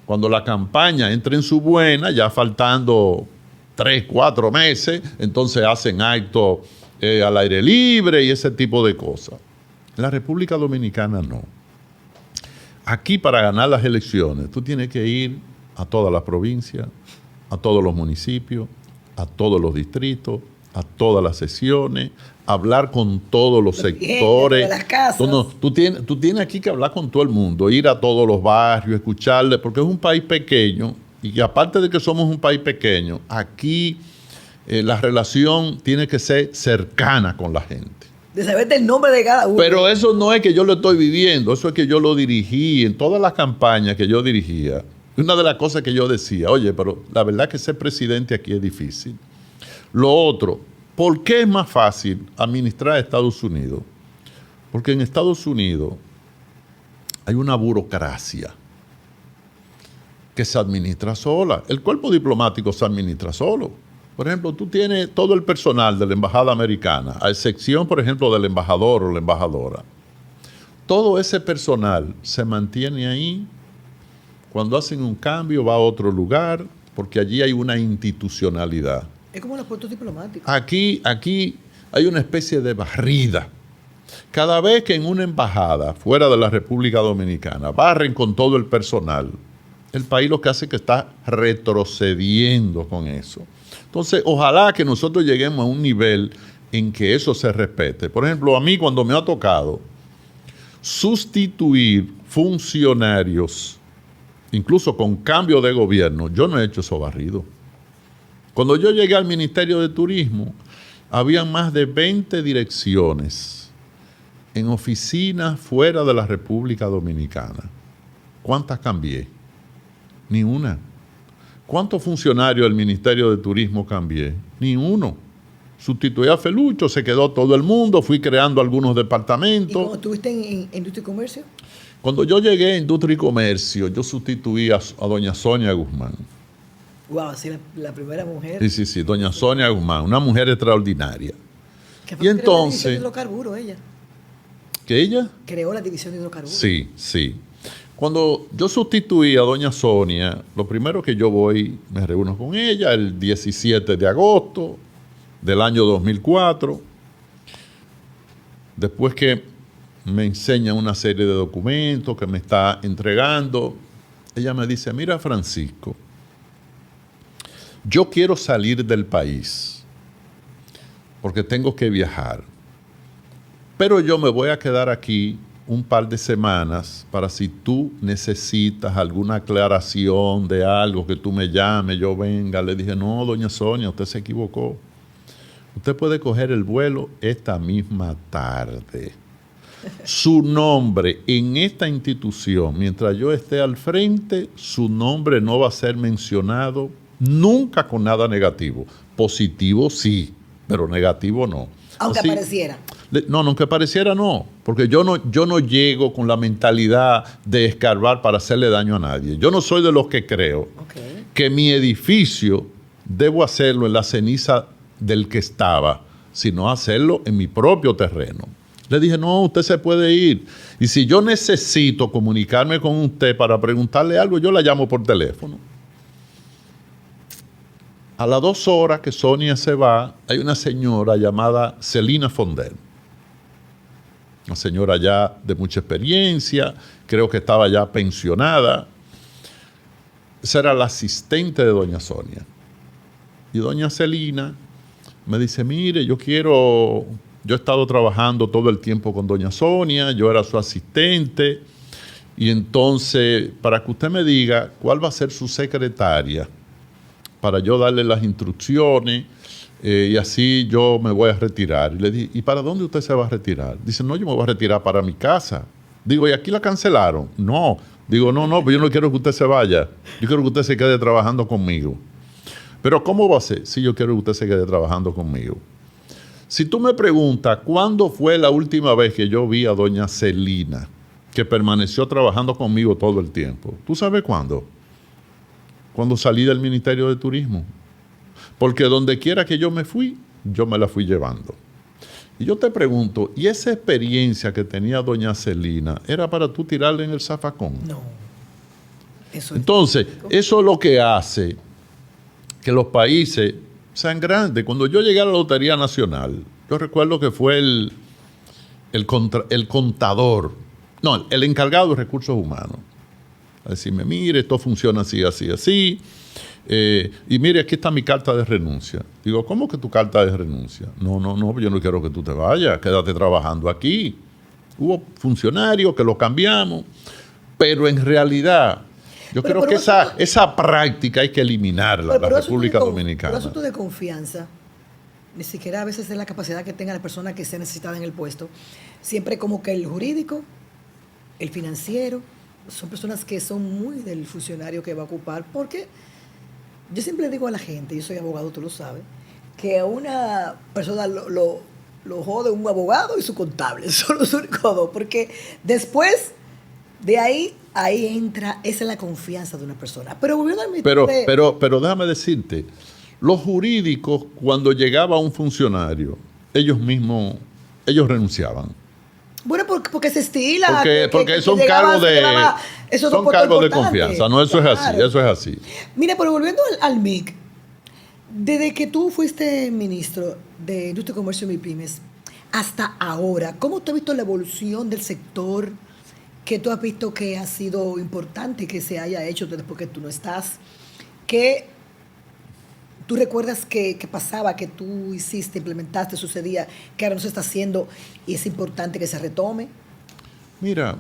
Cuando la campaña entra en su buena, ya faltando 3, 4 meses, entonces hacen actos al aire libre y ese tipo de cosas. En la República Dominicana no. Aquí para ganar las elecciones tú tienes que ir a todas las provincias, a todos los municipios, a todos los distritos, a todas las sesiones, hablar con todos los sectores. Las casas. Tú tienes aquí que hablar con todo el mundo, ir a todos los barrios, escucharle, porque es un país pequeño y aparte de que somos un país pequeño, aquí la relación tiene que ser cercana con la gente. De saberte el nombre de cada uno. Pero eso no es que yo lo estoy viviendo, eso es que yo lo dirigí en todas las campañas que yo dirigía. Una de las cosas que yo decía, oye, pero la verdad que ser presidente aquí es difícil. Lo otro, ¿por qué es más fácil administrar a Estados Unidos? Porque en Estados Unidos hay una burocracia que se administra sola. El cuerpo diplomático se administra solo. Por ejemplo, tú tienes todo el personal de la embajada americana, a excepción, por ejemplo, del embajador o la embajadora. Todo ese personal se mantiene ahí. Cuando hacen un cambio va a otro lugar, porque allí hay una institucionalidad. Es como los puestos diplomáticos. Aquí hay una especie de barrida. Cada vez que en una embajada fuera de la República Dominicana barren con todo el personal, el país lo que hace es que está retrocediendo con eso. Entonces, ojalá que nosotros lleguemos a un nivel en que eso se respete. Por ejemplo, a mí cuando me ha tocado sustituir funcionarios, incluso con cambio de gobierno, yo no he hecho eso barrido. Cuando yo llegué al Ministerio de Turismo, había más de 20 direcciones en oficinas fuera de la República Dominicana. ¿Cuántas cambié? Ni una. ¿Cuántos funcionarios del Ministerio de Turismo cambié? Ni uno. Sustituí a Felucho, se quedó todo el mundo, fui creando algunos departamentos. ¿Y cuando estuviste en Industria y Comercio? Cuando yo llegué a Industria y Comercio, yo sustituí a doña Sonia Guzmán. Wow, sí, la primera mujer. Sí, doña Sonia Guzmán, una mujer extraordinaria. Y entonces... creó la división de hidrocarburos, ella. ¿Que ella? Creó la división de hidrocarburos. Sí. Cuando yo sustituí a doña Sonia, lo primero que yo voy, me reúno con ella el 17 de agosto del año 2004. Después que me enseña una serie de documentos que me está entregando, ella me dice, mira Francisco, yo quiero salir del país porque tengo que viajar, pero yo me voy a quedar aquí un par de semanas para si tú necesitas alguna aclaración de algo, que tú me llames, yo venga. Le dije, no, doña Sonia, usted se equivocó. Usted puede coger el vuelo esta misma tarde. Su nombre en esta institución, mientras yo esté al frente, su nombre no va a ser mencionado nunca con nada negativo. Positivo sí, pero negativo no. Aunque así, apareciera. No, aunque pareciera no, porque yo no llego con la mentalidad de escarbar para hacerle daño a nadie. Yo no soy de los que creo que mi edificio debo hacerlo en la ceniza del que estaba, sino hacerlo en mi propio terreno. Le dije, no, usted se puede ir. Y si yo necesito comunicarme con usted para preguntarle algo, yo la llamo por teléfono. A las 2 horas que Sonia se va, hay una señora llamada Celina Fonder. Una señora ya de mucha experiencia, creo que estaba ya pensionada. Esa era la asistente de doña Sonia. Y doña Celina me dice, mire, yo he estado trabajando todo el tiempo con doña Sonia, yo era su asistente, y entonces, para que usted me diga cuál va a ser su secretaria, para yo darle las instrucciones, y así yo me voy a retirar. Y le dije, ¿y para dónde usted se va a retirar? Dice, no, yo me voy a retirar para mi casa. Digo, ¿y aquí la cancelaron? No. Digo, no, pues yo no quiero que usted se vaya. Yo quiero que usted se quede trabajando conmigo. Pero ¿cómo va a ser? Sí, yo quiero que usted se quede trabajando conmigo. Si tú me preguntas, ¿cuándo fue la última vez que yo vi a doña Celina, que permaneció trabajando conmigo todo el tiempo? ¿Tú sabes cuándo? Cuando salí del Ministerio de Turismo. Porque donde quiera que yo me fui, yo me la fui llevando. Y yo te pregunto, ¿y esa experiencia que tenía doña Celina era para tú tirarle en el zafacón? No. Entonces, eso es lo que hace que los países sean grandes. Cuando yo llegué a la Lotería Nacional, yo recuerdo que fue el contador, no, el encargado de recursos humanos, a decirme, mire, esto funciona así, así, así. Y mire, aquí está mi carta de renuncia. Digo, ¿cómo que tu carta de renuncia? No, yo no quiero que tú te vayas, quédate trabajando aquí. Hubo funcionarios que lo cambiamos, pero en realidad yo creo que esa práctica hay que eliminarla en la República Dominicana. Pero asunto de confianza, ni siquiera a veces es la capacidad que tenga la persona que sea necesitada en el puesto. Siempre como que el jurídico, el financiero, son personas que son muy del funcionario que va a ocupar, porque yo siempre le digo a la gente, yo soy abogado, tú lo sabes, que a una persona lo jode un abogado y su contable, son los únicos dos, porque después de ahí entra, esa es la confianza de una persona. Pero volviendo a mi pero déjame decirte, los jurídicos, cuando llegaba un funcionario, ellos renunciaban. Bueno, porque se estila. Porque son cargos de confianza. No, eso es así. Mira, pero volviendo al MIC, Desde que tú fuiste ministro de Industria, Comercio y MIPYMES hasta ahora, ¿cómo tú has visto la evolución del sector? ¿Qué tú has visto que ha sido importante que se haya hecho después que tú no estás? ¿Qué tú recuerdas que pasaba, que tú hiciste, implementaste, sucedía, que ahora no se está haciendo y es importante que se retome? Mira,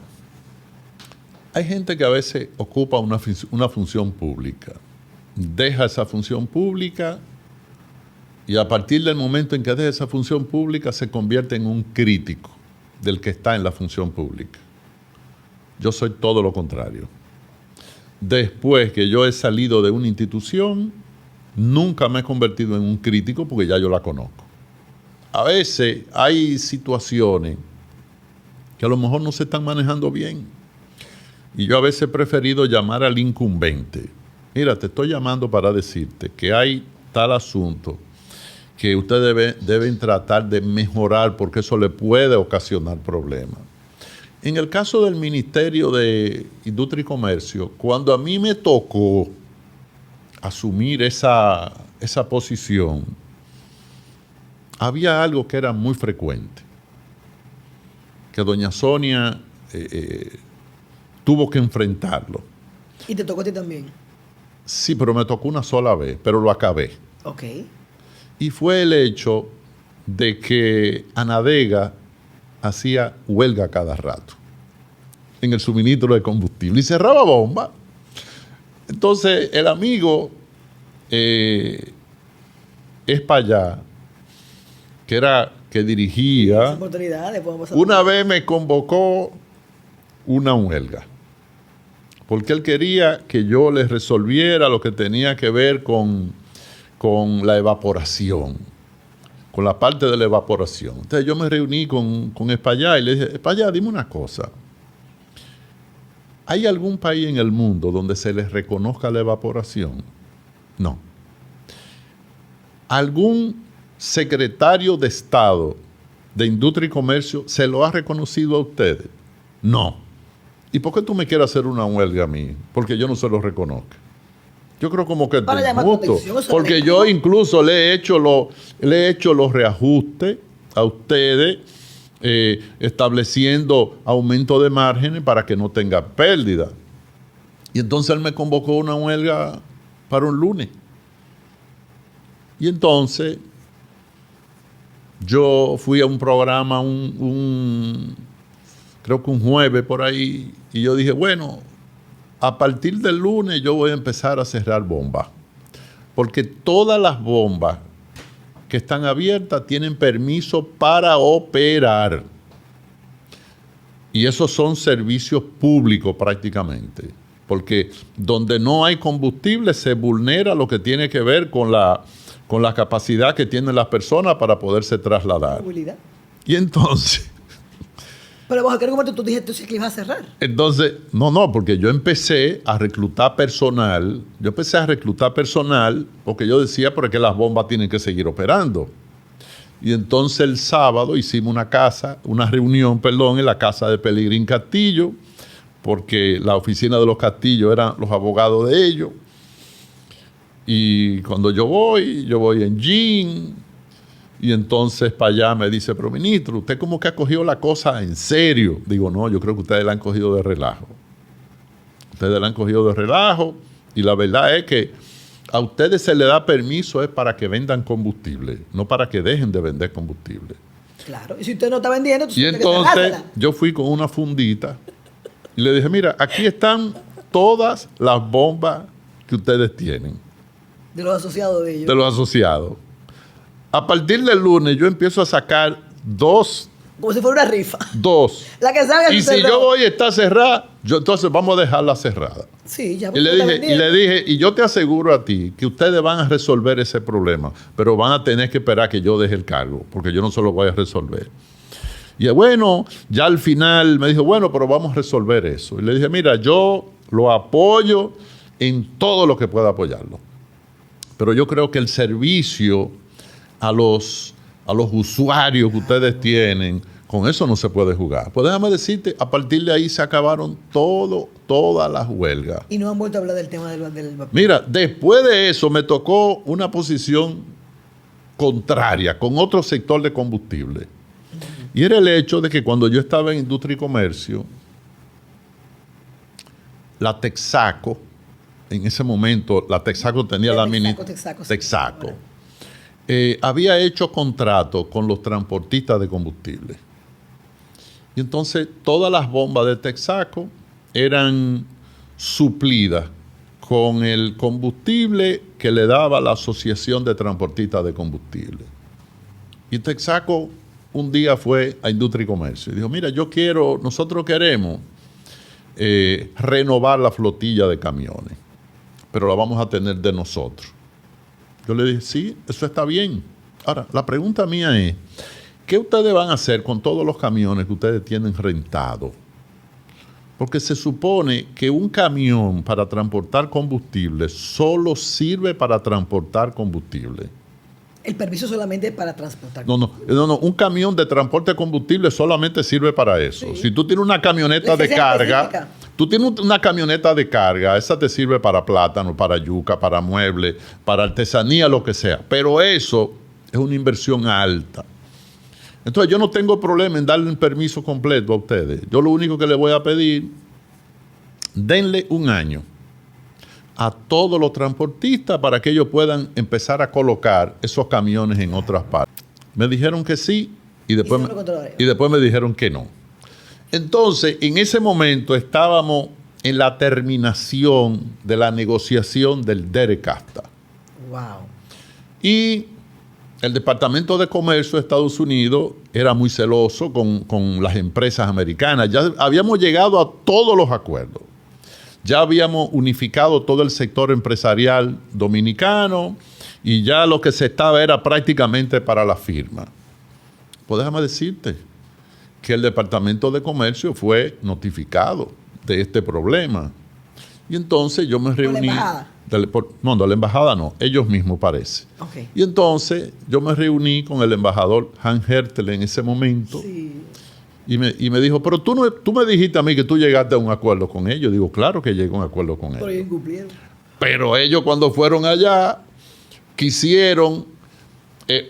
hay gente que a veces ocupa una función pública, deja esa función pública y a partir del momento en que deja esa función pública se convierte en un crítico del que está en la función pública. Yo soy todo lo contrario. Después que yo he salido de una institución, nunca me he convertido en un crítico porque ya yo la conozco. A veces hay situaciones que a lo mejor no se están manejando bien. Y yo a veces he preferido llamar al incumbente. Mira, te estoy llamando para decirte que hay tal asunto que ustedes deben tratar de mejorar porque eso le puede ocasionar problemas. En el caso del Ministerio de Industria y Comercio, cuando a mí me tocó asumir esa posición, había algo que era muy frecuente, que doña Sonia tuvo que enfrentarlo. ¿Y te tocó a ti también? Sí, pero me tocó una sola vez, pero lo acabé. Ok. Y fue el hecho de que Anadega hacía huelga cada rato en el suministro de combustible y cerraba bomba. Entonces el amigo Espaillá, que dirigía, una vez me convocó una huelga, porque él quería que yo le resolviera lo que tenía que ver con la evaporación, con la parte de la evaporación. Entonces yo me reuní con Espaillá y le dije, Espaillá, dime una cosa. ¿Hay algún país en el mundo donde se les reconozca la evaporación? No. ¿Algún secretario de Estado de Industria y Comercio se lo ha reconocido a ustedes? No. ¿Y por qué tú me quieres hacer una huelga a mí? Porque yo no se lo reconozco. Yo creo como que es justo, porque yo incluso le he hecho los reajustes a ustedes, estableciendo aumento de márgenes para que no tenga pérdida. Y entonces él me convocó una huelga para un lunes. Y entonces yo fui a un programa, creo que un jueves por ahí, y yo dije, bueno, a partir del lunes yo voy a empezar a cerrar bombas, porque todas las bombas que están abiertas tienen permiso para operar. Y esos son servicios públicos prácticamente, porque donde no hay combustible se vulnera lo que tiene que ver con la capacidad que tienen las personas para poderse trasladar. Movilidad. Y entonces... Pero vos, ¿a qué momento tú dijiste que ibas a cerrar? Entonces, no, porque yo empecé a reclutar personal. Porque yo decía, porque las bombas tienen que seguir operando. Y entonces el sábado hicimos una reunión en la casa de Pelegrín Castillo, porque la oficina de los Castillos eran los abogados de ellos. Y cuando yo voy en jean. Y entonces para allá me dice, pero ministro, usted como que ha cogido la cosa en serio. Digo, no, yo creo que ustedes la han cogido de relajo. Y la verdad es que a ustedes se les da permiso es para que vendan combustible, no para que dejen de vender combustible. Claro, y si usted no está vendiendo... Y entonces yo fui con una fundita y le dije, mira, aquí están todas las bombas que ustedes tienen. De los asociados de ellos. De los asociados. A partir del lunes yo empiezo a sacar 2. Como si fuera una rifa. 2. La que salga. Y si yo voy a estar cerrada, entonces vamos a dejarla cerrada. Sí, ya. Y le dije, y yo te aseguro a ti que ustedes van a resolver ese problema, pero van a tener que esperar que yo deje el cargo, porque yo no se lo voy a resolver. Y bueno, ya al final me dijo, bueno, pero vamos a resolver eso. Y le dije, mira, yo lo apoyo en todo lo que pueda apoyarlo. Pero yo creo que el servicio a los usuarios que ustedes tienen Con eso no se puede jugar. Pues déjame decirte, a partir de ahí se acabaron todas las huelgas. Y no han vuelto a hablar del tema del vapor. Mira, después de eso me tocó una posición contraria con otro sector de combustible. Y era el hecho de que cuando yo estaba en industria y comercio, la Texaco, en ese momento, la Texaco tenía la mini... Texaco. Había hecho contrato con los transportistas de combustible. Y entonces todas las bombas de Texaco eran suplidas con el combustible que le daba la Asociación de Transportistas de Combustible. Y Texaco un día fue a Industria y Comercio y dijo, mira, nosotros queremos renovar la flotilla de camiones, pero la vamos a tener de nosotros. Yo le dije, sí, eso está bien. Ahora, la pregunta mía es, ¿qué ustedes van a hacer con todos los camiones que ustedes tienen rentados? Porque se supone que un camión para transportar combustible solo sirve para transportar combustible. El permiso solamente para transportar. No, un camión de transporte de combustible solamente sirve para eso. Sí. Si tú tienes una camioneta de carga, esa te sirve para plátano, para yuca, para muebles, para artesanía, lo que sea. Pero eso es una inversión alta. Entonces yo no tengo problema en darle un permiso completo a ustedes. Yo lo único que les voy a pedir, denle un año a todos los transportistas para que ellos puedan empezar a colocar esos camiones en otras partes. Me dijeron que sí y después me dijeron que no. Entonces, en ese momento estábamos en la terminación de la negociación del DERECASTA. Wow. Y el Departamento de Comercio de Estados Unidos era muy celoso con las empresas americanas. Ya habíamos llegado a todos los acuerdos. Ya habíamos unificado todo el sector empresarial dominicano y ya lo que se estaba era prácticamente para la firma. Pues déjame decirte que el Departamento de Comercio fue notificado de este problema. Y entonces yo me reuní... ¿De la embajada? No, de la embajada no, ellos mismos parece. Okay. Y entonces yo me reuní con el embajador Hans Hertel en ese momento. Sí. Y me dijo, pero tú me dijiste a mí que tú llegaste a un acuerdo con ellos. Digo, claro que llegué a un acuerdo con ellos. Pero ellos incumplieron. Pero ellos cuando fueron allá quisieron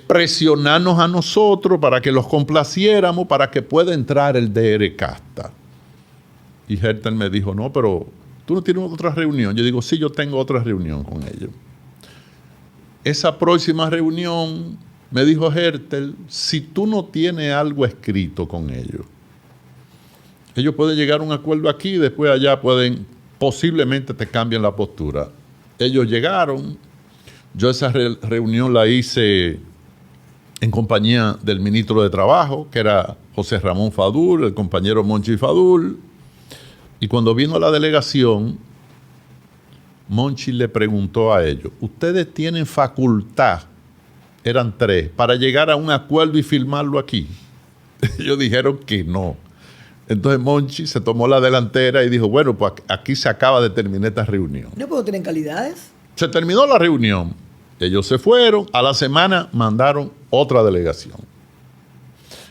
presionarnos a nosotros para que los complaciéramos para que pueda entrar el DERECASTA. Y Hertel me dijo, no, pero tú no tienes otra reunión. Yo digo, sí, yo tengo otra reunión con ellos. Esa próxima reunión... Me dijo Hertel, si tú no tienes algo escrito con ellos pueden llegar a un acuerdo aquí y después allá posiblemente te cambien la postura. Ellos llegaron, yo esa reunión la hice en compañía del ministro de Trabajo, que era José Ramón Fadul, el compañero Monchi Fadul, y cuando vino la delegación, Monchi le preguntó a ellos, ¿ustedes tienen facultad? Eran 3, para llegar a un acuerdo y firmarlo aquí. Ellos dijeron que no. Entonces Monchi se tomó la delantera y dijo, bueno, pues aquí se acaba de terminar esta reunión. ¿No puedo tener calidades? Se terminó la reunión. Ellos se fueron. A la semana mandaron otra delegación.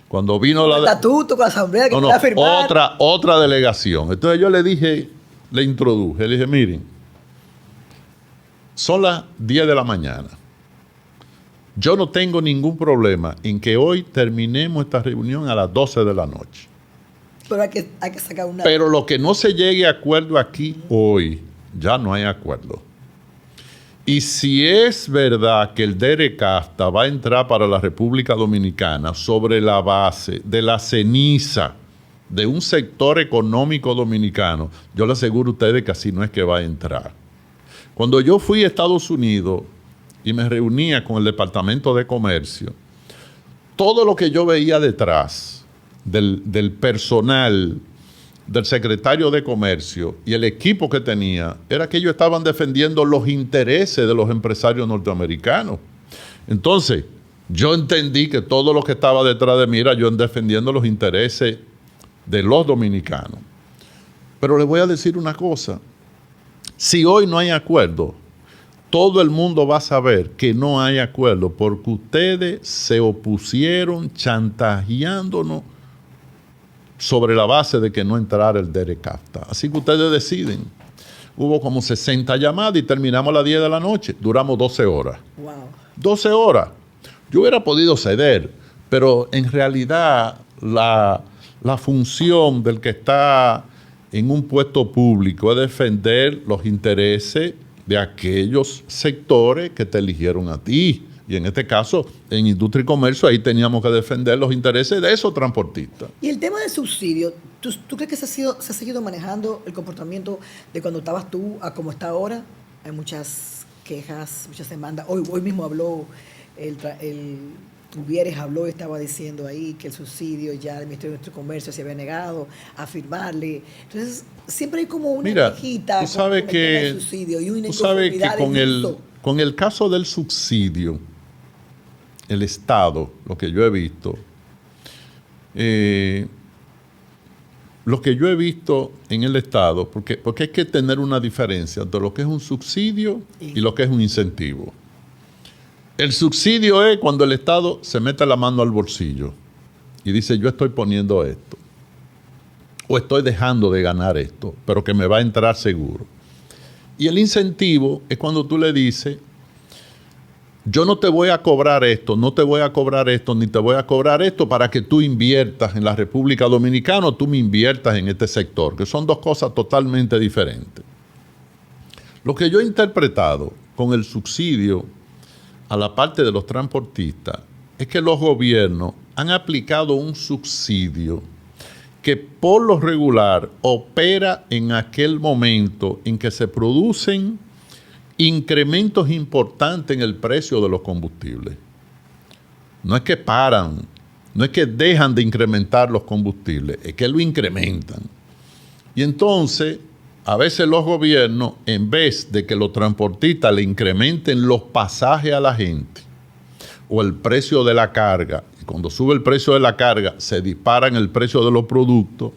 Cuando vino la... estatuto, con la asamblea que a firmar. Otra delegación. Entonces yo le introduje, le dije, miren, son las 10 de la mañana. Yo no tengo ningún problema en que hoy terminemos esta reunión a las 12 de la noche. Pero hay que sacar una... Pero lo que no se llegue a acuerdo aquí hoy, ya no hay acuerdo. Y si es verdad que el DERECASTA va a entrar para la República Dominicana sobre la base de la ceniza de un sector económico dominicano, yo le aseguro a ustedes que así no es que va a entrar. Cuando yo fui a Estados Unidos y me reunía con el Departamento de Comercio, todo lo que yo veía detrás del personal, del secretario de Comercio y el equipo que tenía, era que ellos estaban defendiendo los intereses de los empresarios norteamericanos. Entonces, yo entendí que todo lo que estaba detrás de mí era yo defendiendo los intereses de los dominicanos. Pero les voy a decir una cosa. Si hoy no hay acuerdo, todo el mundo va a saber que no hay acuerdo porque ustedes se opusieron chantajeándonos sobre la base de que no entrara el DERECAFTA. Así que ustedes deciden. Hubo como 60 llamadas y terminamos a las 10 de la noche. Duramos 12 horas. Wow. 12 horas. Yo hubiera podido ceder, pero en realidad la función del que está en un puesto público es defender los intereses de aquellos sectores que te eligieron a ti. Y en este caso, en Industria y Comercio, ahí teníamos que defender los intereses de esos transportistas. Y el tema del subsidio, ¿tú crees que se ha seguido manejando el comportamiento de cuando estabas tú a como está ahora? Hay muchas quejas, muchas demandas. Hoy mismo habló el Gubieres habló y estaba diciendo ahí que el subsidio ya el Ministerio de Industria y Comercio se había negado a firmarle. Entonces, siempre hay como una quejita tú sabes con que, el tema del subsidio y una tú sabes que inconformidad con el caso del subsidio, el Estado, lo que yo he visto, en el Estado, porque hay que tener una diferencia entre lo que es un subsidio y lo que es un incentivo. El subsidio es cuando el Estado se mete la mano al bolsillo y dice, yo estoy poniendo esto, o estoy dejando de ganar esto, pero que me va a entrar seguro. Y el incentivo es cuando tú le dices, yo no te voy a cobrar esto, no te voy a cobrar esto, ni te voy a cobrar esto para que tú inviertas en la República Dominicana o tú me inviertas en este sector, que son dos cosas totalmente diferentes. Lo que yo he interpretado con el subsidio a la parte de los transportistas es que los gobiernos han aplicado un subsidio que por lo regular opera en aquel momento en que se producen incrementos importantes en el precio de los combustibles. No es que paran, no es que dejan de incrementar los combustibles, es que lo incrementan. Y entonces, a veces los gobiernos, en vez de que los transportistas le incrementen los pasajes a la gente o el precio de la carga, y cuando sube el precio de la carga se dispara el precio de los productos,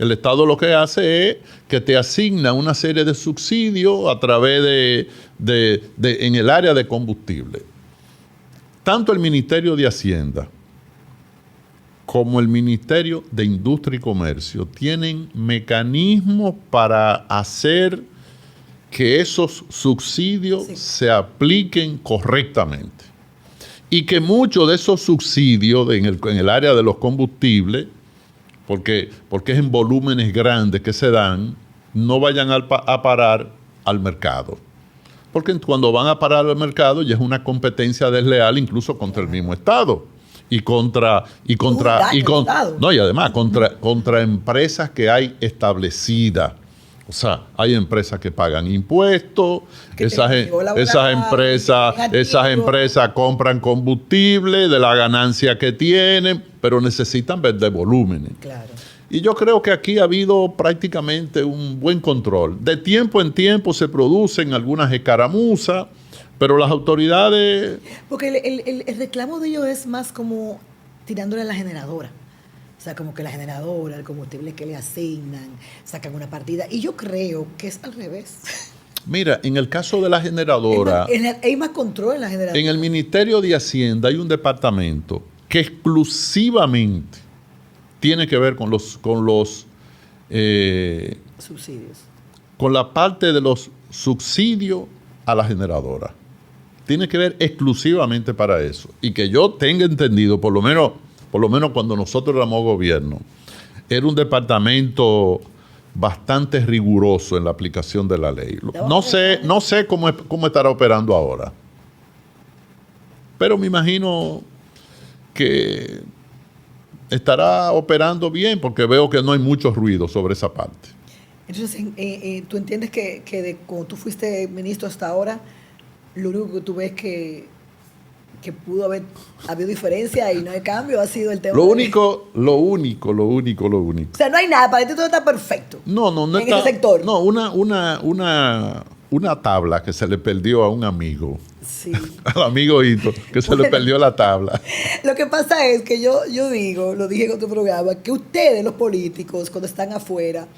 el Estado lo que hace es que te asigna una serie de subsidios a través en el área de combustible. Tanto el Ministerio de Hacienda como el Ministerio de Industria y Comercio tienen mecanismos para hacer que esos subsidios se apliquen correctamente. Y que muchos de esos subsidios en el área de los combustibles, porque es en volúmenes grandes que se dan, no vayan a parar al mercado. Porque cuando van a parar al mercado ya es una competencia desleal incluso contra el mismo Estado. Y además contra empresas que hay establecidas. O sea, hay empresas que pagan impuestos, esas empresas compran combustible de la ganancia que tienen, pero necesitan vender volúmenes. Claro. Y yo creo que aquí ha habido prácticamente un buen control. De tiempo en tiempo se producen algunas escaramuzas, pero las autoridades... Porque el reclamo de ellos es más como tirándole a la generadora. O sea, como que la generadora, el combustible que le asignan, sacan una partida. Y yo creo que es al revés. Mira, en el caso de la generadora... Hay más control en la generadora. En el Ministerio de Hacienda hay un departamento que exclusivamente tiene que ver con los subsidios. Con la parte de los subsidios a la generadora. Tiene que ver exclusivamente para eso. Y que yo tenga entendido, por lo menos cuando nosotros éramos gobierno, era un departamento bastante riguroso en la aplicación de la ley. No sé cómo estará operando ahora. Pero me imagino que estará operando bien porque veo que no hay mucho ruido sobre esa parte. Entonces, ¿tú entiendes que de cuando tú fuiste ministro hasta ahora, lo único que tú ves que pudo haber habido diferencia y no hay cambio ha sido el tema? Lo único. O sea, no hay nada, para ti todo está perfecto. No en ese sector. No, una tabla que se le perdió a un amigo. Sí. Al amigo Hito, que se le perdió la tabla. Lo que pasa es que yo digo, lo dije en otro programa, que ustedes, los políticos, cuando están afuera,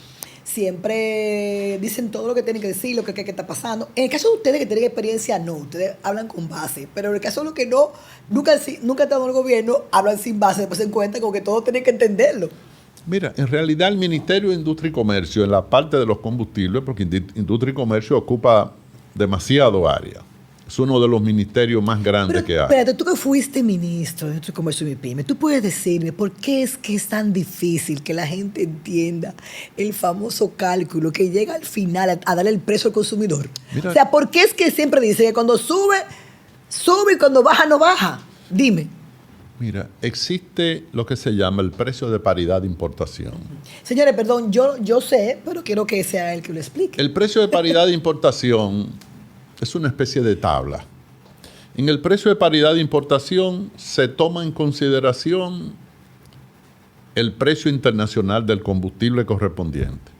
siempre dicen todo lo que tienen que decir, lo que está pasando. En el caso de ustedes que tienen experiencia, no, ustedes hablan con base, pero en el caso de los que nunca han estado en el gobierno, hablan sin base, después se encuentran con que todos tienen que entenderlo. Mira, en realidad el Ministerio de Industria y Comercio, en la parte de los combustibles, porque Industria y Comercio ocupa demasiado área. Es uno de los ministerios más grandes que hay. Espérate, tú que fuiste ministro de Industria y Comercio y MIPYME, ¿tú puedes decirme por qué es que es tan difícil que la gente entienda el famoso cálculo que llega al final a darle el precio al consumidor? Mira, o sea, ¿por qué es que siempre dice que cuando sube, sube y cuando baja, no baja? Dime. Mira, existe lo que se llama el precio de paridad de importación. Señores, perdón, yo sé, pero quiero que sea él que lo explique. El precio de paridad de importación es una especie de tabla. En el precio de paridad de importación se toma en consideración el precio internacional del combustible correspondiente.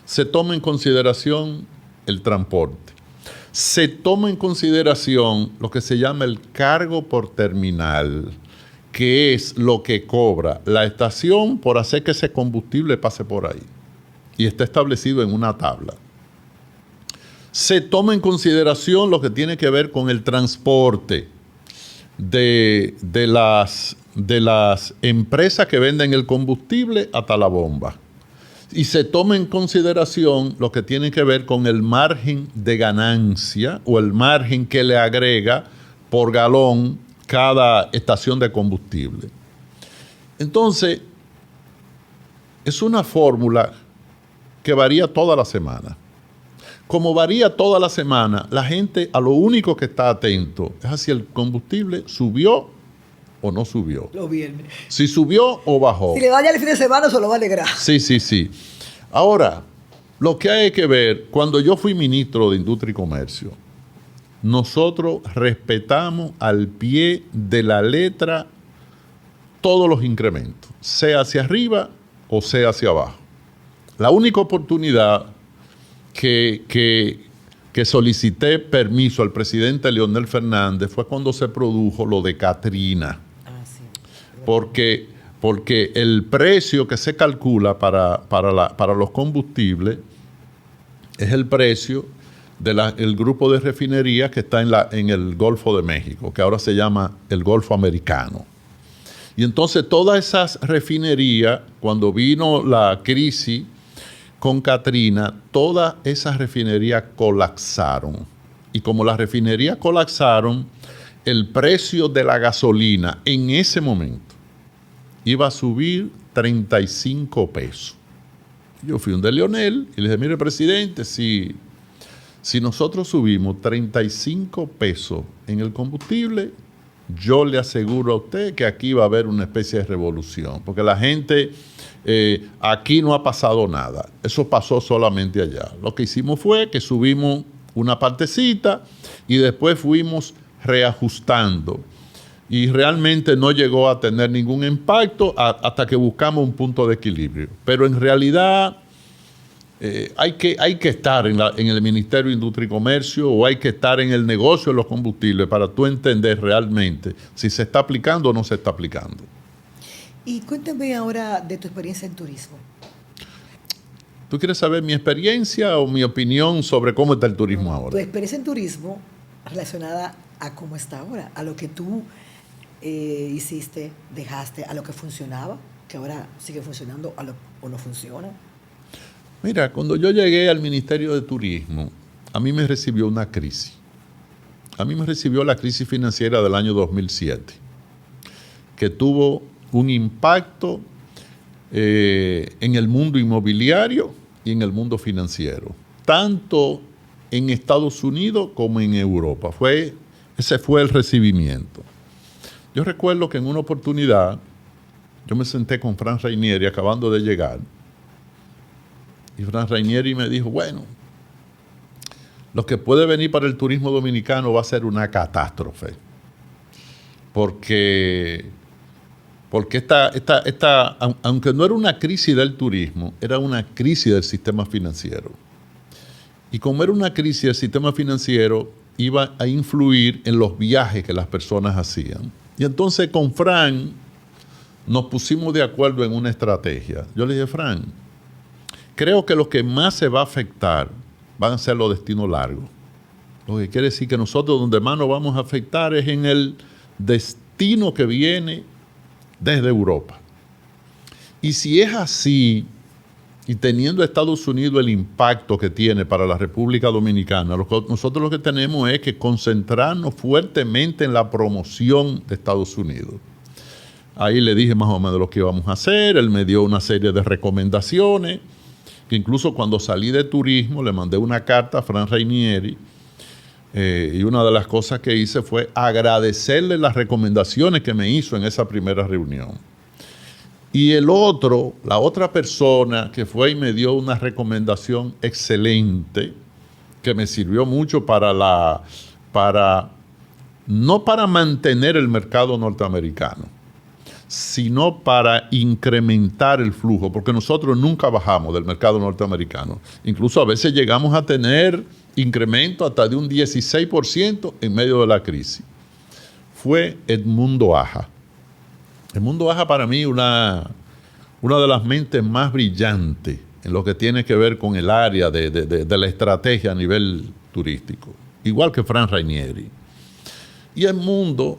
Se toma en consideración el transporte. Se toma en consideración lo que se llama el cargo por terminal, que es lo que cobra la estación por hacer que ese combustible pase por ahí. Y está establecido en una tabla. Se toma en consideración lo que tiene que ver con el transporte de las empresas que venden el combustible hasta la bomba. Y se toma en consideración lo que tiene que ver con el margen de ganancia o el margen que le agrega por galón cada estación de combustible. Entonces, es una fórmula que varía toda la semana. Como varía toda la semana, la gente a lo único que está atento es a si el combustible subió o no subió. Los viernes. Si subió o bajó. Si le vaya el fin de semana, se lo va a alegrar. Sí. Ahora, lo que hay que ver, cuando yo fui ministro de Industria y Comercio, nosotros respetamos al pie de la letra todos los incrementos, sea hacia arriba o sea hacia abajo. La única oportunidad que solicité permiso al presidente Leonel Fernández fue cuando se produjo lo de Katrina. Sí. Porque el precio que se calcula para los combustibles es el precio del grupo de refinerías que está en el Golfo de México, que ahora se llama el Golfo Americano. Y entonces todas esas refinerías, cuando vino la crisis con Katrina, todas esas refinerías colapsaron. Y como las refinerías colapsaron, el precio de la gasolina en ese momento iba a subir 35 pesos. Yo fui donde Leonel y le dije, mire, presidente, si nosotros subimos 35 pesos en el combustible, yo le aseguro a usted que aquí va a haber una especie de revolución, porque la gente, aquí no ha pasado nada, eso pasó solamente allá. Lo que hicimos fue que subimos una partecita y después fuimos reajustando y realmente no llegó a tener ningún impacto hasta que buscamos un punto de equilibrio. Pero en realidad hay que estar en el Ministerio de Industria y Comercio o hay que estar en el negocio de los combustibles para tú entender realmente si se está aplicando o no se está aplicando. Y cuéntame ahora de tu experiencia en turismo. ¿Tú quieres saber mi experiencia o mi opinión sobre cómo está el turismo ahora? Tu experiencia en turismo relacionada a cómo está ahora, a lo que tú hiciste, dejaste, a lo que funcionaba, que ahora sigue funcionando o no funciona. Mira, cuando yo llegué al Ministerio de Turismo, a mí me recibió una crisis. A mí me recibió la crisis financiera del año 2007, que tuvo un impacto en el mundo inmobiliario y en el mundo financiero, tanto en Estados Unidos como en Europa. Ese fue el recibimiento. Yo recuerdo que en una oportunidad yo me senté con Fran Rainieri acabando de llegar y Fran Rainieri me dijo, bueno, lo que puede venir para el turismo dominicano va a ser una catástrofe, porque aunque no era una crisis del turismo, era una crisis del sistema financiero. Y como era una crisis del sistema financiero, iba a influir en los viajes que las personas hacían. Y entonces con Fran nos pusimos de acuerdo en una estrategia. Yo le dije, Fran, creo que lo que más se va a afectar van a ser los destinos largos. Lo que quiere decir que nosotros donde más nos vamos a afectar es en el destino que viene desde Europa. Y si es así, y teniendo Estados Unidos el impacto que tiene para la República Dominicana, nosotros lo que tenemos es que concentrarnos fuertemente en la promoción de Estados Unidos. Ahí le dije más o menos lo que íbamos a hacer, él me dio una serie de recomendaciones, que incluso cuando salí de turismo le mandé una carta a Fran Rainieri, y una de las cosas que hice fue agradecerle las recomendaciones que me hizo en esa primera reunión. Y la otra persona que fue y me dio una recomendación excelente, que me sirvió mucho no para mantener el mercado norteamericano, sino para incrementar el flujo, porque nosotros nunca bajamos del mercado norteamericano. Incluso a veces llegamos a tener incremento hasta de un 16% en medio de la crisis. Fue Edmundo Aja. Edmundo Aja para mí una de las mentes más brillantes en lo que tiene que ver con el área de la estrategia a nivel turístico, igual que Fran Rainieri. Y Edmundo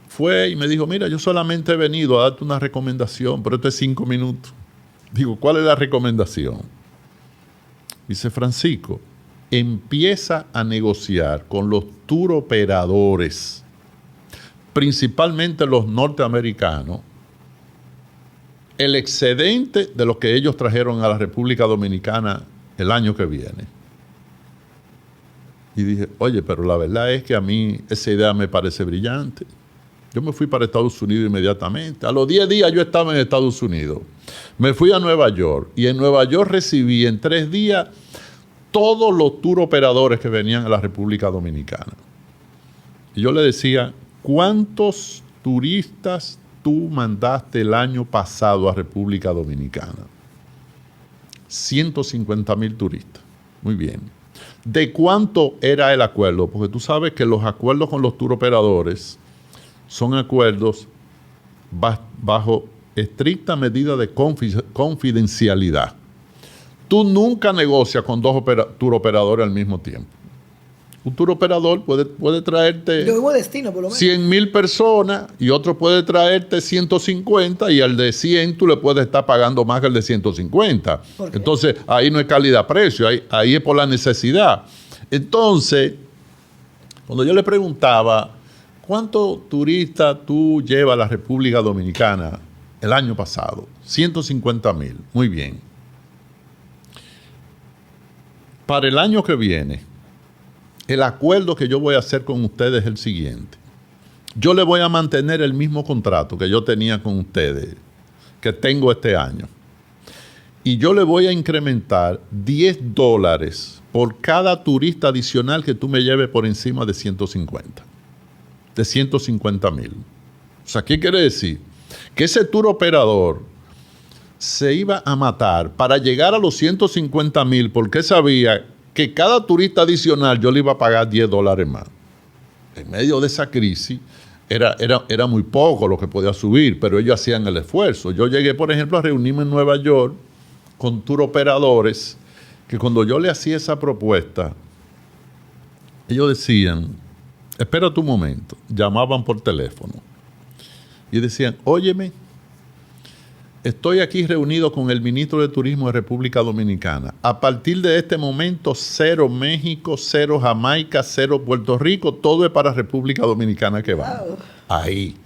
fue y me dijo, mira, yo solamente he venido a darte una recomendación, pero esto es 5 minutos. Digo, ¿cuál es la recomendación? Dice, Francisco, empieza a negociar con los tour operadores, principalmente los norteamericanos, el excedente de lo que ellos trajeron a la República Dominicana el año que viene. Y dije, oye, pero la verdad es que a mí esa idea me parece brillante. Yo me fui para Estados Unidos inmediatamente. A los 10 días yo estaba en Estados Unidos. Me fui a Nueva York y en Nueva York recibí en 3 días todos los tour operadores que venían a la República Dominicana. Y yo le decía, ¿cuántos turistas tú mandaste el año pasado a República Dominicana? 150,000 turistas. Muy bien. ¿De cuánto era el acuerdo? Porque tú sabes que los acuerdos con los tour operadores son acuerdos bajo estricta medida de confidencialidad. Tú nunca negocias con 2 tour operadores al mismo tiempo. Un tour operador puede traerte de mismo destino, por lo menos 100,000 personas y otro puede traerte 150 y al de 100 tú le puedes estar pagando más que el de 150. Entonces, ahí no es calidad-precio, ahí es por la necesidad. Entonces, cuando yo le preguntaba, ¿cuántos turistas tú llevas a la República Dominicana el año pasado? 150,000. Muy bien. Para el año que viene, el acuerdo que yo voy a hacer con ustedes es el siguiente. Yo le voy a mantener el mismo contrato que yo tenía con ustedes, que tengo este año. Y yo le voy a incrementar $10 por cada turista adicional que tú me lleves por encima de 150. De 150,000. O sea, ¿qué quiere decir? Que ese tour operador se iba a matar para llegar a los 150,000 porque sabía que cada turista adicional yo le iba a pagar $10 más. En medio de esa crisis era muy poco lo que podía subir, pero ellos hacían el esfuerzo. Yo llegué, por ejemplo, a reunirme en Nueva York con tour operadores que cuando yo le hacía esa propuesta, ellos decían, espera tu momento, llamaban por teléfono y decían, óyeme, estoy aquí reunido con el ministro de Turismo de República Dominicana. A partir de este momento, 0 México, 0 Jamaica, 0 Puerto Rico, todo es para República Dominicana que va. Wow. Ahí.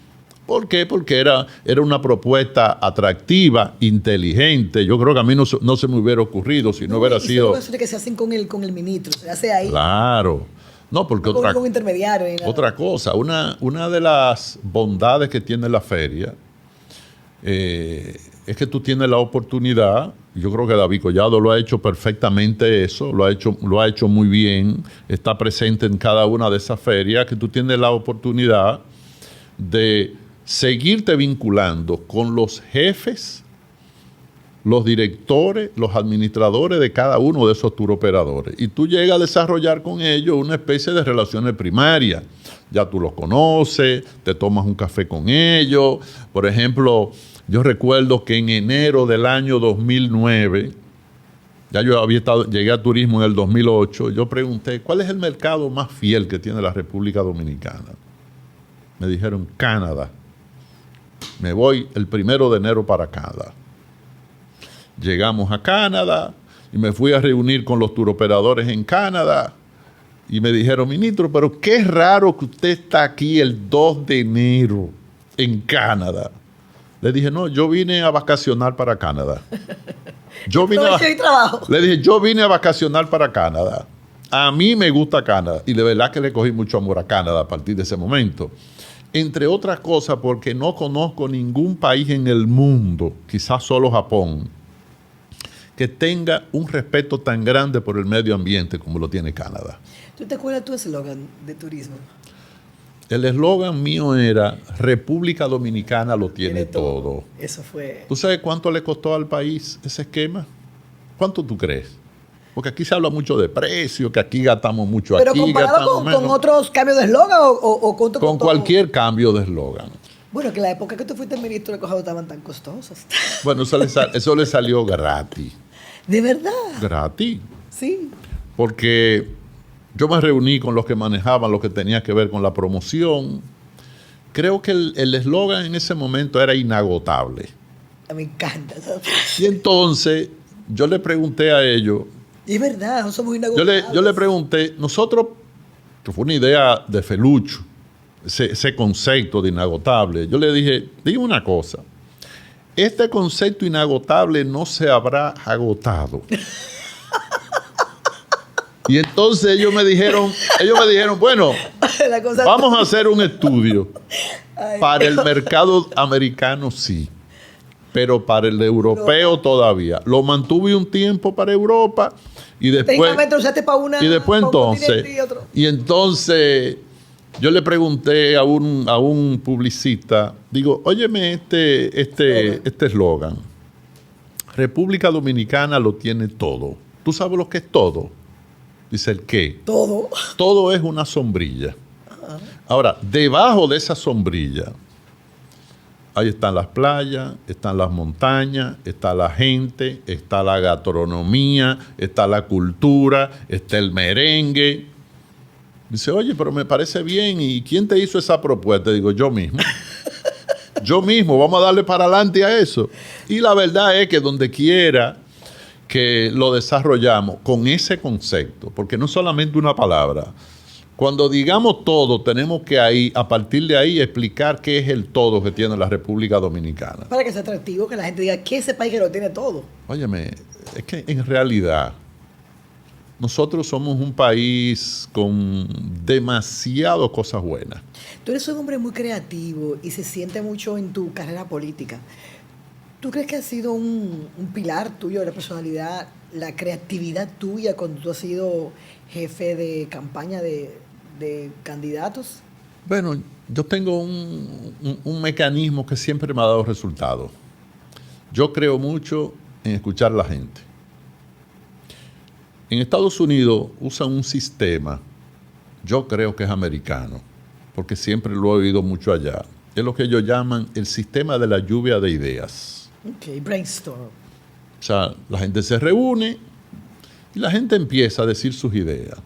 ¿Por qué? Porque era una propuesta atractiva, inteligente. Yo creo que a mí no se me hubiera ocurrido si no hubiera sido... Eso de que se hacen con el ministro, se hace ahí. Claro. No, porque no con un intermediario. Otra cosa, una de las bondades que tiene la feria es que tú tienes la oportunidad, yo creo que David Collado lo ha hecho perfectamente eso, lo ha hecho muy bien, está presente en cada una de esas ferias, que tú tienes la oportunidad de seguirte vinculando con los jefes, los directores, los administradores de cada uno de esos tour operadores. Y tú llegas a desarrollar con ellos una especie de relaciones primarias. Ya tú los conoces, te tomas un café con ellos. Por ejemplo, yo recuerdo que en enero del año 2009, ya yo llegué a turismo en el 2008, yo pregunté, ¿cuál es el mercado más fiel que tiene la República Dominicana? Me dijeron, Canadá. me voy el 1 de enero para Canadá. Llegamos a Canadá y me fui a reunir con los turoperadores en Canadá y me dijeron, ministro, pero qué raro que usted está aquí el 2 de enero en Canadá. Le dije, no, yo vine a vacacionar para Canadá. Le dije, yo vine a vacacionar para Canadá. A mí me gusta Canadá y de verdad que le cogí mucho amor a Canadá a partir de ese momento. Entre otras cosas porque no conozco ningún país en el mundo, quizás solo Japón, que tenga un respeto tan grande por el medio ambiente como lo tiene Canadá. ¿Tú te acuerdas tu eslogan de turismo? El eslogan mío era, República Dominicana lo tiene todo. Eso fue... ¿Tú sabes cuánto le costó al país ese esquema? ¿Cuánto tú crees? Porque aquí se habla mucho de precio, que aquí gastamos mucho. Pero aquí comparado con otros cambios de eslogan o con cualquier cambio de eslogan. Bueno, que la época que tú fuiste ministro de cosas no estaban tan costosas. Bueno, eso le salió gratis. ¿De verdad? Gratis. Sí. Porque yo me reuní con los que manejaban lo que tenía que ver con la promoción. Creo que el eslogan en ese momento era inagotable. Me encanta. Y entonces yo le pregunté a ellos. Y es verdad, no somos inagotables. Yo le pregunté, nosotros, que fue una idea de Felucho, ese concepto de inagotable, yo le dije, dígame una cosa, este concepto inagotable no se habrá agotado. Y entonces ellos me dijeron, bueno, vamos a hacer un estudio. Para el mercado americano sí, pero para el europeo todavía. Lo mantuve un tiempo para Europa y después entonces yo le pregunté a un publicista, digo, óyeme este eslogan, República Dominicana lo tiene todo. ¿Tú sabes lo que es todo? Dice, ¿el qué? Todo. Todo es una sombrilla. Ahora, debajo de esa sombrilla, ahí están las playas, están las montañas, está la gente, está la gastronomía, está la cultura, está el merengue. Dice, oye, pero me parece bien. ¿Y quién te hizo esa propuesta? Digo, yo mismo. Yo mismo, vamos a darle para adelante a eso. Y la verdad es que donde quiera que lo desarrollamos con ese concepto, porque no es solamente una palabra. Cuando digamos todo, tenemos que a partir de ahí explicar qué es el todo que tiene la República Dominicana. Para que sea atractivo, que la gente diga que ese país que lo tiene todo. Óyeme, es que en realidad nosotros somos un país con demasiadas cosas buenas. Tú eres un hombre muy creativo y se siente mucho en tu carrera política. ¿Tú crees que ha sido un pilar tuyo de la personalidad, la creatividad tuya cuando tú has sido jefe de campaña de candidatos? Bueno, yo tengo un mecanismo que siempre me ha dado resultados. Yo creo mucho en escuchar a la gente. En Estados Unidos usan un sistema, yo creo que es americano, porque siempre lo he oído mucho allá. Es lo que ellos llaman el sistema de la lluvia de ideas. Ok, brainstorm. O sea, la gente se reúne y la gente empieza a decir sus ideas.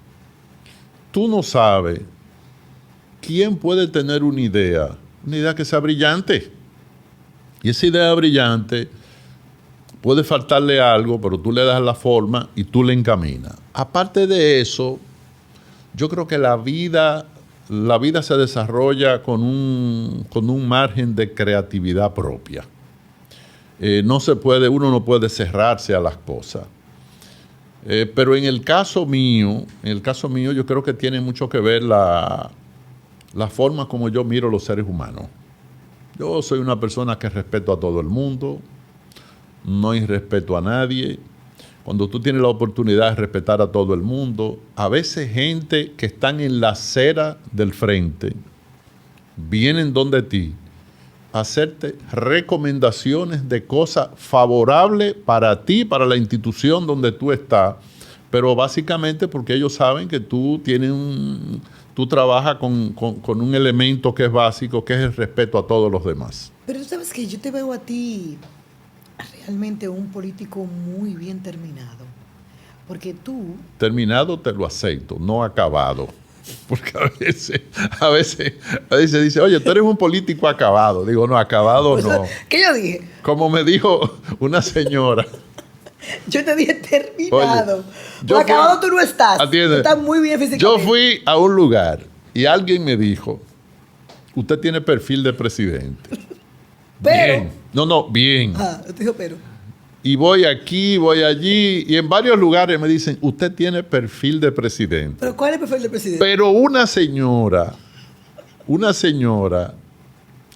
Tú no sabes quién puede tener una idea que sea brillante. Y esa idea brillante puede faltarle algo, pero tú le das la forma y tú le encaminas. Aparte de eso, yo creo que la vida se desarrolla con un margen de creatividad propia. Uno no puede cerrarse a las cosas. Pero en el caso mío, yo creo que tiene mucho que ver la forma como yo miro los seres humanos. Yo soy una persona que respeto a todo el mundo, no irrespeto a nadie. Cuando tú tienes la oportunidad de respetar a todo el mundo, a veces gente que están en la acera del frente vienen donde ti a hacerte recomendaciones de cosas favorables para ti, para la institución donde tú estás, pero básicamente porque ellos saben que tú trabajas con un elemento que es básico, que es el respeto a todos los demás. Pero tú sabes que yo te veo a ti realmente un político muy bien terminado, porque tú... Terminado te lo acepto, no acabado. Porque a veces dice, oye, tú eres un político acabado. Digo, no, acabado O sea, no. ¿qué yo dije? Como me dijo una señora. Yo te dije terminado. Yo Acabado fui- tú no estás. atiende. Tú estás muy bien físicamente. Yo fui a un lugar y alguien me dijo, usted tiene perfil de presidente. Pero. Bien. No, bien. Ah, yo te digo pero. Y voy aquí, voy allí, y en varios lugares me dicen, usted tiene perfil de presidente. Pero ¿cuál es el perfil del presidente? Pero una señora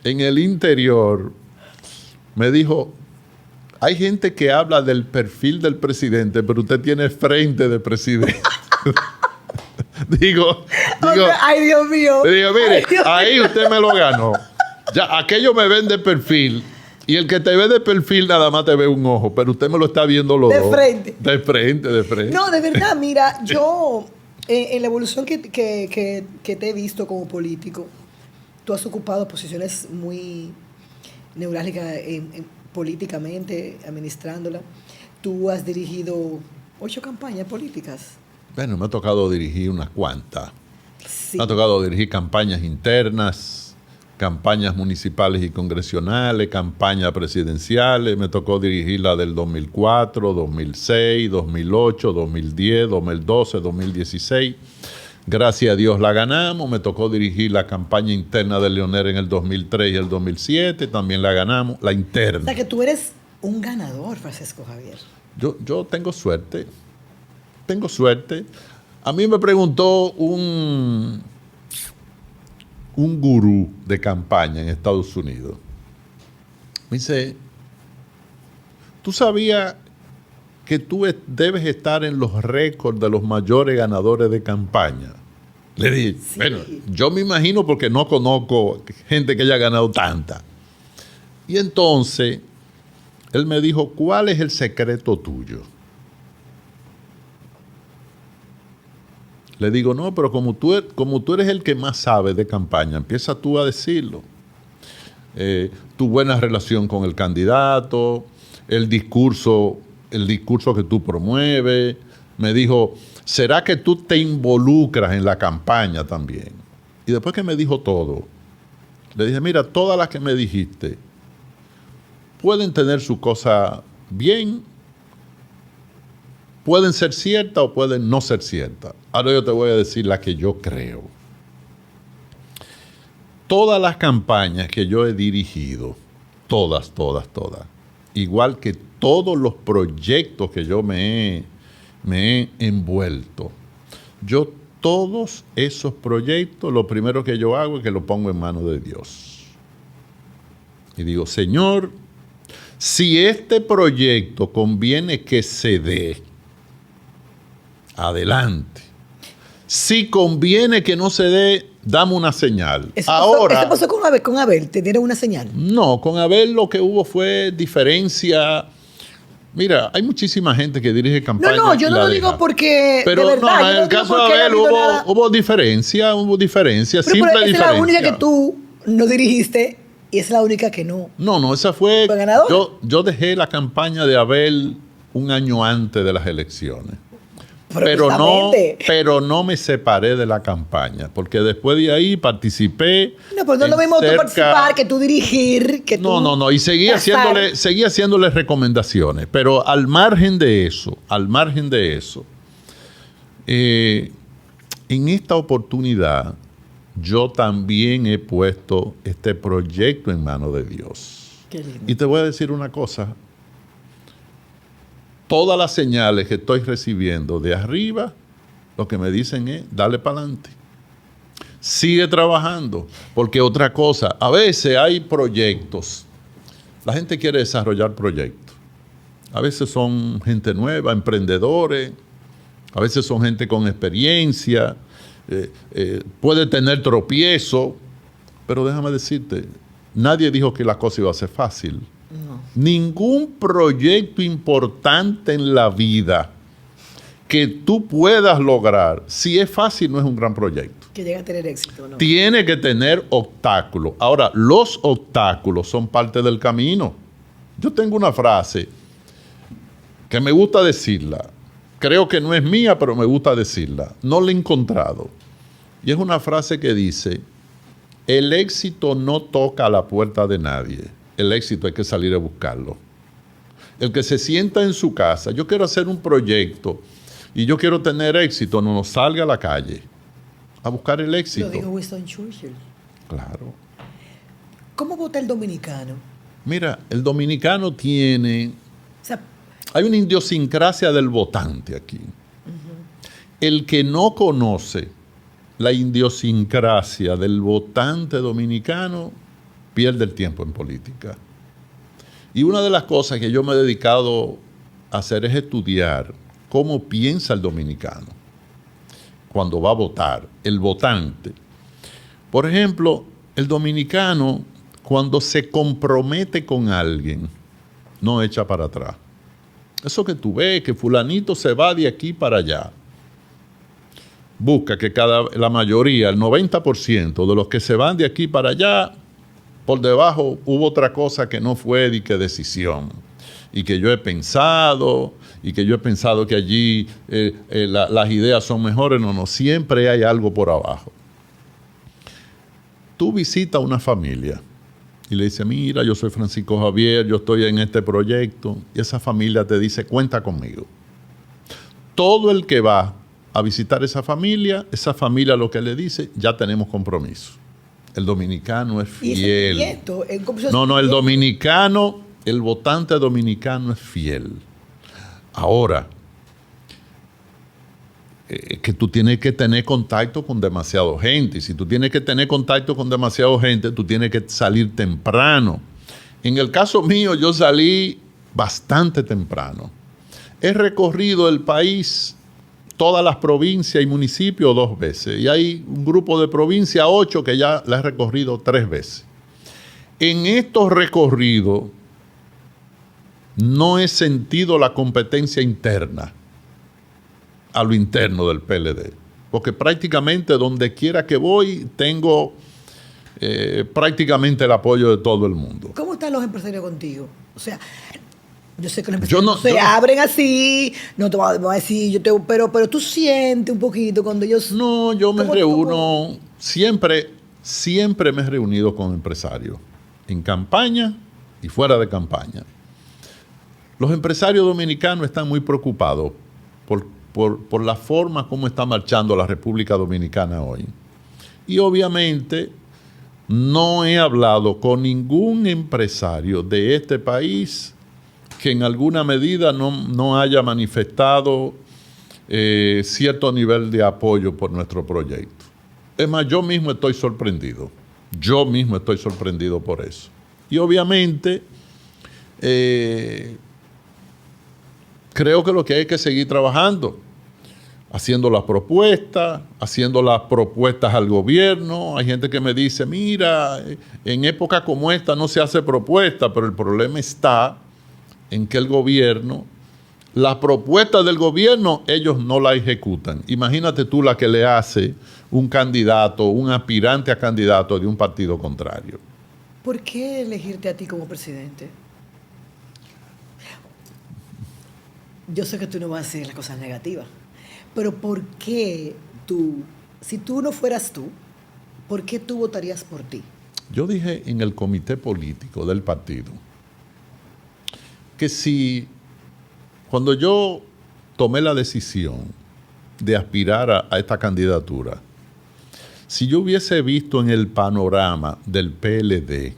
en el interior me dijo, hay gente que habla del perfil del presidente, pero usted tiene frente de presidente. digo, Ay, Dios mío. digo, mire, Ay, Dios ahí mío. usted me lo ganó. Ya, aquello me ven de perfil. Y el que te ve de perfil nada más te ve un ojo, pero usted me lo está viendo los De dos. frente. De frente. No, de verdad, mira, yo en la evolución que te he visto como político, tú has ocupado posiciones muy neurálgicas políticamente, administrándola. Tú has dirigido 8 campañas políticas. Bueno, me ha tocado dirigir unas cuantas. Sí. Me ha tocado dirigir campañas internas, campañas municipales y congresionales, campañas presidenciales. Me tocó dirigir la del 2004, 2006, 2008, 2010, 2012, 2016. Gracias a Dios la ganamos. Me tocó dirigir la campaña interna de Leonel en el 2003 y el 2007. También la ganamos, la O interna. sea que tú eres un ganador, Francisco Javier. Yo tengo suerte. Tengo suerte. A mí me preguntó un gurú de campaña en Estados Unidos. Me dice, ¿tú sabías que tú debes estar en los récords de los mayores ganadores de campaña? Le dije, Sí. bueno, yo me imagino porque no conozco gente que haya ganado tanta. Y entonces, él me dijo, ¿cuál es el secreto tuyo? Le digo, no, pero como tú eres el que más sabe de campaña, empieza tú a decirlo. Tu buena relación con el candidato, el discurso que tú promueves. Me dijo, ¿será que tú te involucras en la campaña también? Y después que me dijo todo, le dije, mira, todas las que me dijiste pueden tener su cosa bien, pueden ser ciertas o pueden no ser ciertas. Ahora yo te voy a decir la que yo creo. Todas las campañas que yo he dirigido, todas, igual que todos los proyectos que yo me he envuelto, yo todos esos proyectos, lo primero que yo hago es que lo pongo en manos de Dios. Y digo, Señor, si este proyecto conviene que se dé, adelante. Si conviene que no se dé, dame una señal. Eso Ahora, pasó con Abel. Con Abel, te dieron una señal. no, con Abel lo que hubo fue diferencia. Mira, hay muchísima gente que dirige campaña. No, yo y no la lo deja. digo porque. Pero de verdad, no, yo en no el digo caso de porque haya Abel habido nada. hubo diferencia, Pero simple esa diferencia. es la única que tú no dirigiste y esa es la única que no. No, esa fue. ¿Fue ganadora? Yo dejé la campaña de Abel un año antes de las elecciones. Pero Pero no me separé de la campaña, porque después de ahí participé. No, pues no es lo mismo tú participar que tú dirigir, que tú. No, y seguí haciéndole recomendaciones. Pero al margen de eso, en esta oportunidad, yo también he puesto este proyecto en manos de Dios. Qué lindo. Y te voy a decir una cosa. Todas las señales que estoy recibiendo de arriba, lo que me dicen es, dale para adelante. Sigue trabajando. Porque otra cosa, a veces hay proyectos. La gente quiere desarrollar proyectos. A veces son gente nueva, emprendedores. A veces son gente con experiencia. Puede tener tropiezo. Pero déjame decirte, nadie dijo que la cosa iba a ser fácil. No. Ningún proyecto importante en la vida que tú puedas lograr, si es fácil, no es un gran proyecto. Que llega a tener éxito, ¿no? Tiene que tener obstáculos. Ahora, los obstáculos son parte del camino. Yo tengo una frase que me gusta decirla. Creo que no es mía, pero me gusta decirla. No la he encontrado. Y es una frase que dice, el éxito no toca a la puerta de nadie, el éxito hay que salir a buscarlo. El que se sienta en su casa, yo quiero hacer un proyecto y yo quiero tener éxito, no salga a la calle a buscar el éxito. Lo dijo Winston Churchill. Claro. ¿Cómo vota el dominicano? Mira, el dominicano tiene... O sea, hay una idiosincrasia del votante aquí. El que no conoce la idiosincrasia del votante dominicano pierde el tiempo en política. Y una de las cosas que yo me he dedicado a hacer es estudiar cómo piensa el dominicano cuando va a votar, el votante. Por ejemplo, el dominicano cuando se compromete con alguien no echa para atrás. Eso que tú ves, que fulanito se va de aquí para allá. Busca que la mayoría, el 90% de los que se van de aquí para allá, por debajo hubo otra cosa que no fue de que decisión. Y que yo he pensado, que allí las ideas son mejores. No, siempre hay algo por abajo. Tú visitas una familia y le dices, mira, yo soy Francisco Javier, yo estoy en este proyecto, y esa familia te dice, cuenta conmigo. Todo el que va a visitar esa familia lo que le dice, ya tenemos compromiso. El dominicano es fiel. El dominicano, el votante dominicano es fiel. Ahora, que tú tienes que tener contacto con demasiada gente. Y si tú tienes que tener contacto con demasiada gente, tú tienes que salir temprano. En el caso mío, yo salí bastante temprano. He recorrido el país, todas las provincias y municipios 2 veces. Y hay un grupo de provincias, 8, que ya la he recorrido 3 veces. En estos recorridos no he sentido la competencia interna a lo interno del PLD. Porque prácticamente donde quiera que voy tengo prácticamente el apoyo de todo el mundo. ¿Cómo están los empresarios contigo? O sea, yo sé que los empresarios no se abren así, no te voy a decir, pero tú sientes un poquito cuando ellos... No, yo me reúno, siempre me he reunido con empresarios, en campaña y fuera de campaña. Los empresarios dominicanos están muy preocupados por la forma como está marchando la República Dominicana hoy. Y obviamente no he hablado con ningún empresario de este país que en alguna medida no haya manifestado cierto nivel de apoyo por nuestro proyecto. Es más, yo mismo estoy sorprendido. Yo mismo estoy sorprendido por eso. Y obviamente creo que lo que hay que seguir trabajando, haciendo las propuestas al gobierno. Hay gente que me dice, mira, en épocas como esta no se hace propuesta, pero el problema está en que el gobierno, las propuestas del gobierno, ellos no la ejecutan. Imagínate tú la que le hace un candidato, un aspirante a candidato de un partido contrario. ¿Por qué elegirte a ti como presidente? Yo sé que tú no vas a decir las cosas negativas, pero ¿por qué tú, si tú no fueras tú, por qué tú votarías por ti? Yo dije en el comité político del partido que si cuando yo tomé la decisión de aspirar a esta candidatura, si yo hubiese visto en el panorama del PLD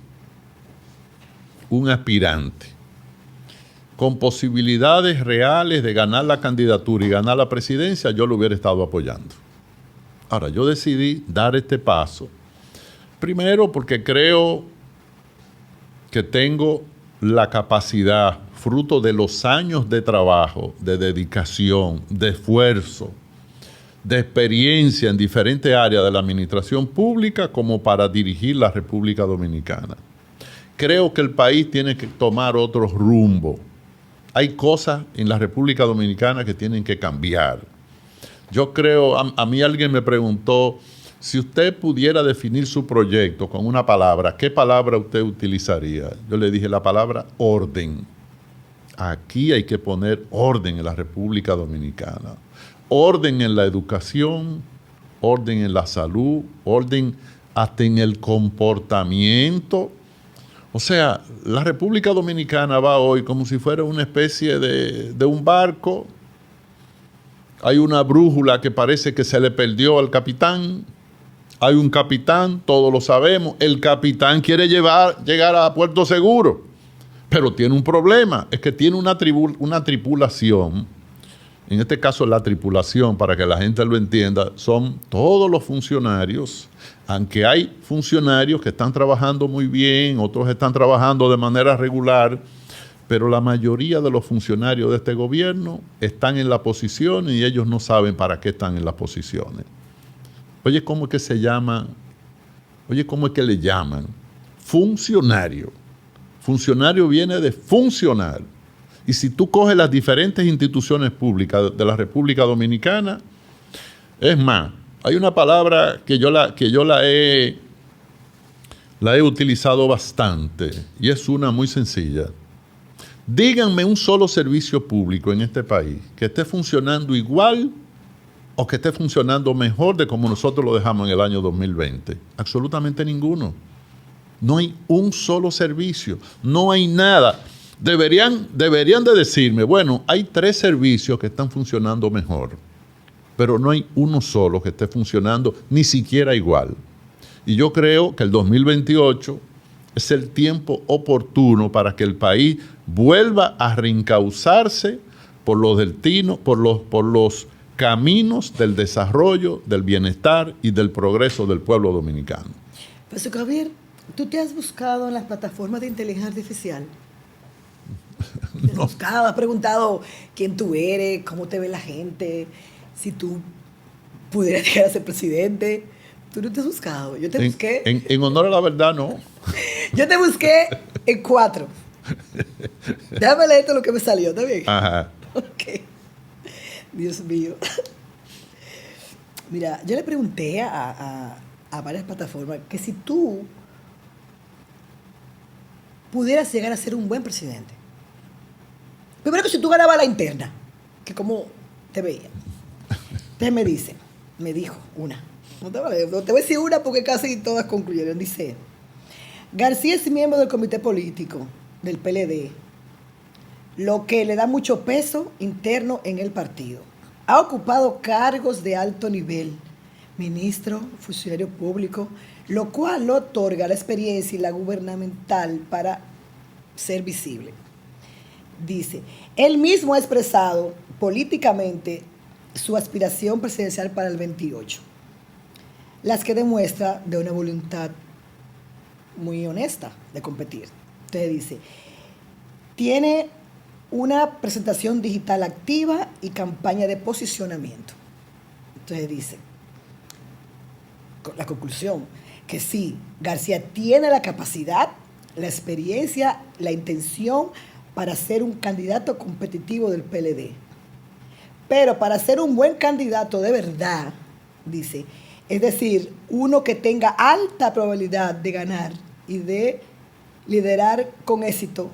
un aspirante con posibilidades reales de ganar la candidatura y ganar la presidencia, yo lo hubiera estado apoyando. Ahora, yo decidí dar este paso, primero porque creo que tengo la capacidad, fruto de los años de trabajo, de dedicación, de esfuerzo, de experiencia en diferentes áreas de la administración pública, como para dirigir la República Dominicana. Creo que el país tiene que tomar otro rumbo. Hay cosas en la República Dominicana que tienen que cambiar. Yo creo, a mí alguien me preguntó, si usted pudiera definir su proyecto con una palabra, ¿qué palabra usted utilizaría? Yo le dije la palabra orden. Aquí hay que poner orden en la República Dominicana. Orden en la educación, orden en la salud, orden hasta en el comportamiento. O sea, la República Dominicana va hoy como si fuera una especie de un barco. Hay una brújula que parece que se le perdió al capitán. Hay un capitán, todos lo sabemos. El capitán quiere llegar a Puerto Seguro, pero tiene un problema. Es que tiene una tripulación. En este caso, la tripulación, para que la gente lo entienda, son todos los funcionarios. Aunque hay funcionarios que están trabajando muy bien, otros están trabajando de manera regular, pero la mayoría de los funcionarios de este gobierno están en la posición y ellos no saben para qué están en las posiciones. Oye, ¿cómo es que se llama? Oye, ¿cómo es que le llaman? Funcionario. Funcionario viene de funcionar. Y si tú coges las diferentes instituciones públicas de la República Dominicana, es más, hay una palabra que yo la he utilizado bastante y es una muy sencilla. Díganme un solo servicio público en este país que esté funcionando igual o que esté funcionando mejor de como nosotros lo dejamos en el año 2020. Absolutamente ninguno. No hay un solo servicio, no hay nada. Deberían de decirme, bueno, hay 3 servicios que están funcionando mejor, pero no hay uno solo que esté funcionando ni siquiera igual. Y yo creo que el 2028 es el tiempo oportuno para que el país vuelva a reencauzarse por los destinos, por los caminos del desarrollo, del bienestar y del progreso del pueblo dominicano. Francisco Javier, ¿tú te has buscado en las plataformas de inteligencia artificial? ¿Te has buscado, has preguntado quién tú eres, cómo te ve la gente, si tú pudieras llegar a ser presidente? ¿Tú no te has buscado? Yo te busqué. En honor a la verdad, no. Yo te busqué en 4. Déjame leerte lo que me salió, ¿está bien? Ajá. Ok. Dios mío. Mira, yo le pregunté a varias plataformas que si tú pudieras llegar a ser un buen presidente. Primero que si tú ganabas la interna, que como te veía. Entonces me dijo una. No te voy a decir una porque casi todas concluyeron. Dice, García es miembro del comité político del PLD, lo que le da mucho peso interno en el partido. Ha ocupado cargos de alto nivel, ministro, funcionario público, lo cual le otorga la experiencia y la gubernamental para ser visible. Dice, él mismo ha expresado políticamente su aspiración presidencial para el 28, las que demuestra de una voluntad muy honesta de competir. Entonces dice, tiene una presentación digital activa y campaña de posicionamiento. Entonces dice, la conclusión, que sí, García tiene la capacidad, la experiencia, la intención para ser un candidato competitivo del PLD. Pero para ser un buen candidato de verdad, dice, es decir, uno que tenga alta probabilidad de ganar y de liderar con éxito,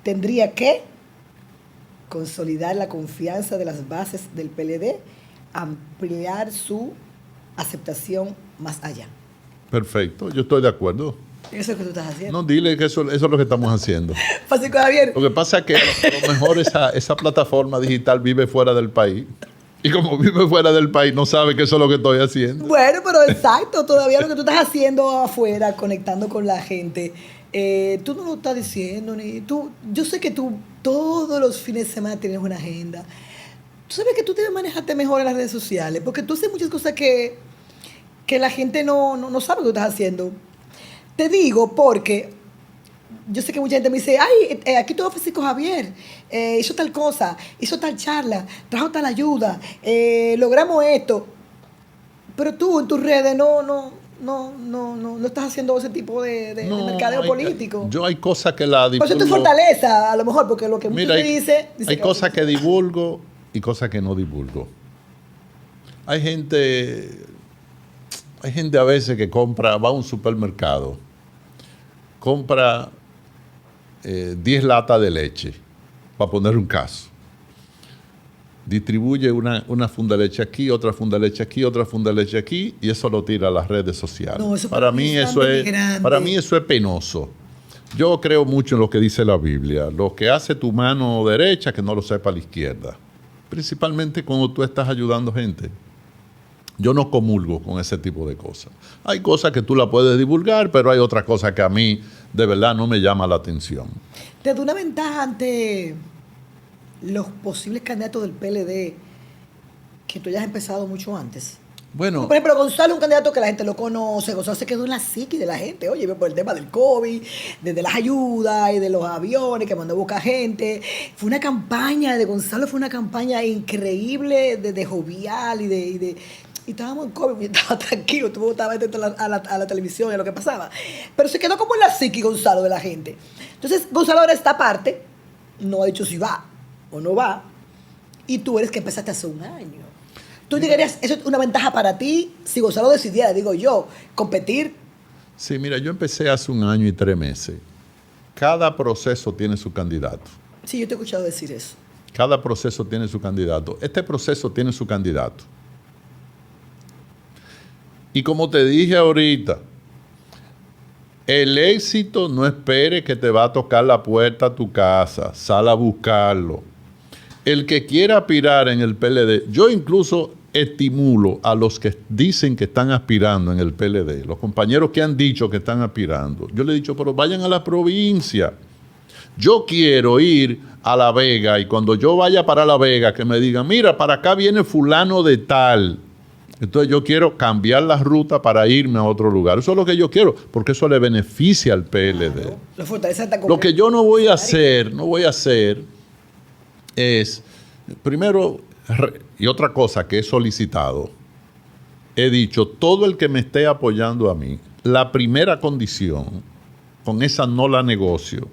tendría que consolidar la confianza de las bases del PLD, ampliar su aceptación más allá. Perfecto, yo estoy de acuerdo. Eso es lo que tú estás haciendo. No, dile que eso es lo que estamos haciendo. Francisco Javier. Lo que pasa es que a lo mejor esa plataforma digital vive fuera del país. Y como vive fuera del país, no sabe que eso es lo que estoy haciendo. Bueno, pero exacto, todavía lo que tú estás haciendo afuera, conectando con la gente, tú no lo estás diciendo, ni tú. Yo sé que tú todos los fines de semana tienes una agenda. Tú sabes que tú debes manejarte mejor en las redes sociales, porque tú haces muchas cosas que la gente no sabe que tú estás haciendo. Te digo porque yo sé que mucha gente me dice, ay, aquí tuvo Francisco Javier, hizo tal cosa, hizo tal charla, trajo tal ayuda, logramos esto. Pero tú en tus redes no estás haciendo ese tipo de mercadeo político. Yo hay cosas que la divulgo. Por eso tu fortaleza, a lo mejor, porque lo que mucho te dice hay cosas que divulgo y cosas que no divulgo. Hay gente a veces que va a un supermercado, compra 10 latas de leche, para poner un caso. distribuye una funda de leche aquí, otra funda de leche aquí, otra funda de leche aquí, y eso lo tira a las redes sociales. No, eso para mí eso es penoso. Yo creo mucho en lo que dice la Biblia. Lo que hace tu mano derecha, que no lo sepa la izquierda. Principalmente cuando tú estás ayudando gente. Yo no comulgo con ese tipo de cosas. Hay cosas que tú la puedes divulgar, pero hay otras cosas que a mí de verdad no me llama la atención. ¿Te da una ventaja ante los posibles candidatos del PLD que tú hayas empezado mucho antes? Bueno, por ejemplo, Gonzalo es un candidato que la gente lo conoce. Gonzalo se quedó en la psiqui de la gente. Oye, por el tema del COVID, desde las ayudas y de los aviones que mandó a buscar gente. Fue una campaña de Gonzalo, fue una campaña increíble, de jovial y estábamos en COVID, y estaba tranquilo, tú estabas atento a la televisión y a lo que pasaba. Pero se quedó como en la psiqui Gonzalo de la gente. Entonces, Gonzalo ahora está aparte, no ha dicho si va o no va, y tú eres que empezaste hace un año. ¿Tú dirías, eso es una ventaja para ti, si Gonzalo decidiera, digo yo, competir? Sí, mira, yo empecé hace un año y 3 meses. Cada proceso tiene su candidato. Sí, yo te he escuchado decir eso. Cada proceso tiene su candidato. Este proceso tiene su candidato. Y como te dije ahorita, el éxito no espere que te va a tocar la puerta a tu casa. Sal a buscarlo. El que quiera aspirar en el PLD, yo incluso estimulo a los que dicen que están aspirando en el PLD, los compañeros que han dicho que están aspirando, yo les he dicho, pero vayan a la provincia. Yo quiero ir a La Vega y cuando yo vaya para La Vega, que me digan, mira, para acá viene fulano de tal. Entonces yo quiero cambiar la ruta para irme a otro lugar. Eso es lo que yo quiero, porque eso le beneficia al PLD. Claro. Lo que yo no voy a hacer es, primero, y otra cosa que he solicitado, he dicho, todo el que me esté apoyando a mí, la primera condición, con esa no la negocio,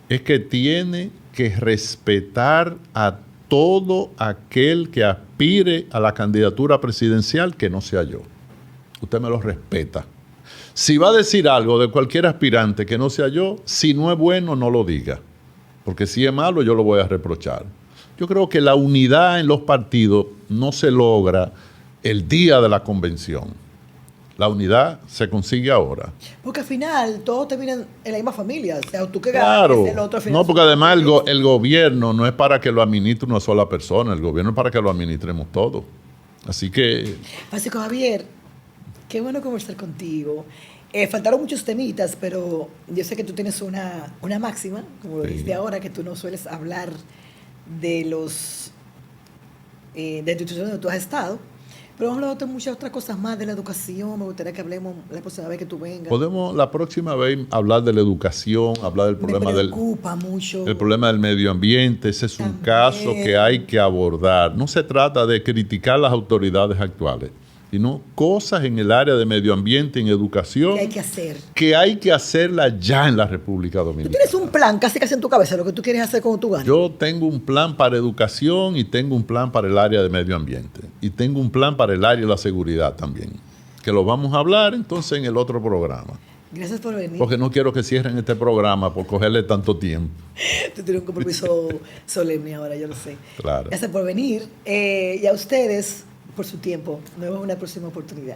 es que tiene que respetar a todo aquel que aspire a la candidatura presidencial que no sea yo. Usted me lo respeta. Si va a decir algo de cualquier aspirante que no sea yo, si no es bueno, no lo diga. Porque si es malo, yo lo voy a reprochar. Yo creo que la unidad en los partidos no se logra el día de la convención. La unidad se consigue ahora. Porque al final todos terminan en la misma familia. O sea, tú que claro. ganas, el otro al final. No, porque además el gobierno no es para que lo administre una sola persona. El gobierno es para que lo administremos todos. Así que... Francisco Javier, qué bueno conversar contigo. Faltaron muchos temitas, pero yo sé que tú tienes una máxima, como lo dijiste ahora, que tú no sueles hablar de los de instituciones donde tú has estado. Pero vamos a hablar de muchas otras cosas más, de la educación. Me gustaría que hablemos la próxima vez que tú vengas. Podemos la próxima vez hablar de la educación, hablar del problema el problema del medio ambiente. Ese es un caso que hay que abordar. No se trata de criticar las autoridades actuales, sino cosas en el área de medio ambiente, en educación, que hay que hacer. Que hay que hacerla ya en la República Dominicana. Tú tienes un plan casi en tu cabeza, lo que tú quieres hacer cuando tú ganes. Yo tengo un plan para educación y tengo un plan para el área de medio ambiente. Y tengo un plan para el área de la seguridad también. Que lo vamos a hablar entonces en el otro programa. Gracias por venir. Porque no quiero que cierren este programa por cogerle tanto tiempo. Tú tienes un compromiso solemne ahora, yo lo sé. Claro. Gracias por venir. Y a ustedes por su tiempo. Nos vemos en una próxima oportunidad.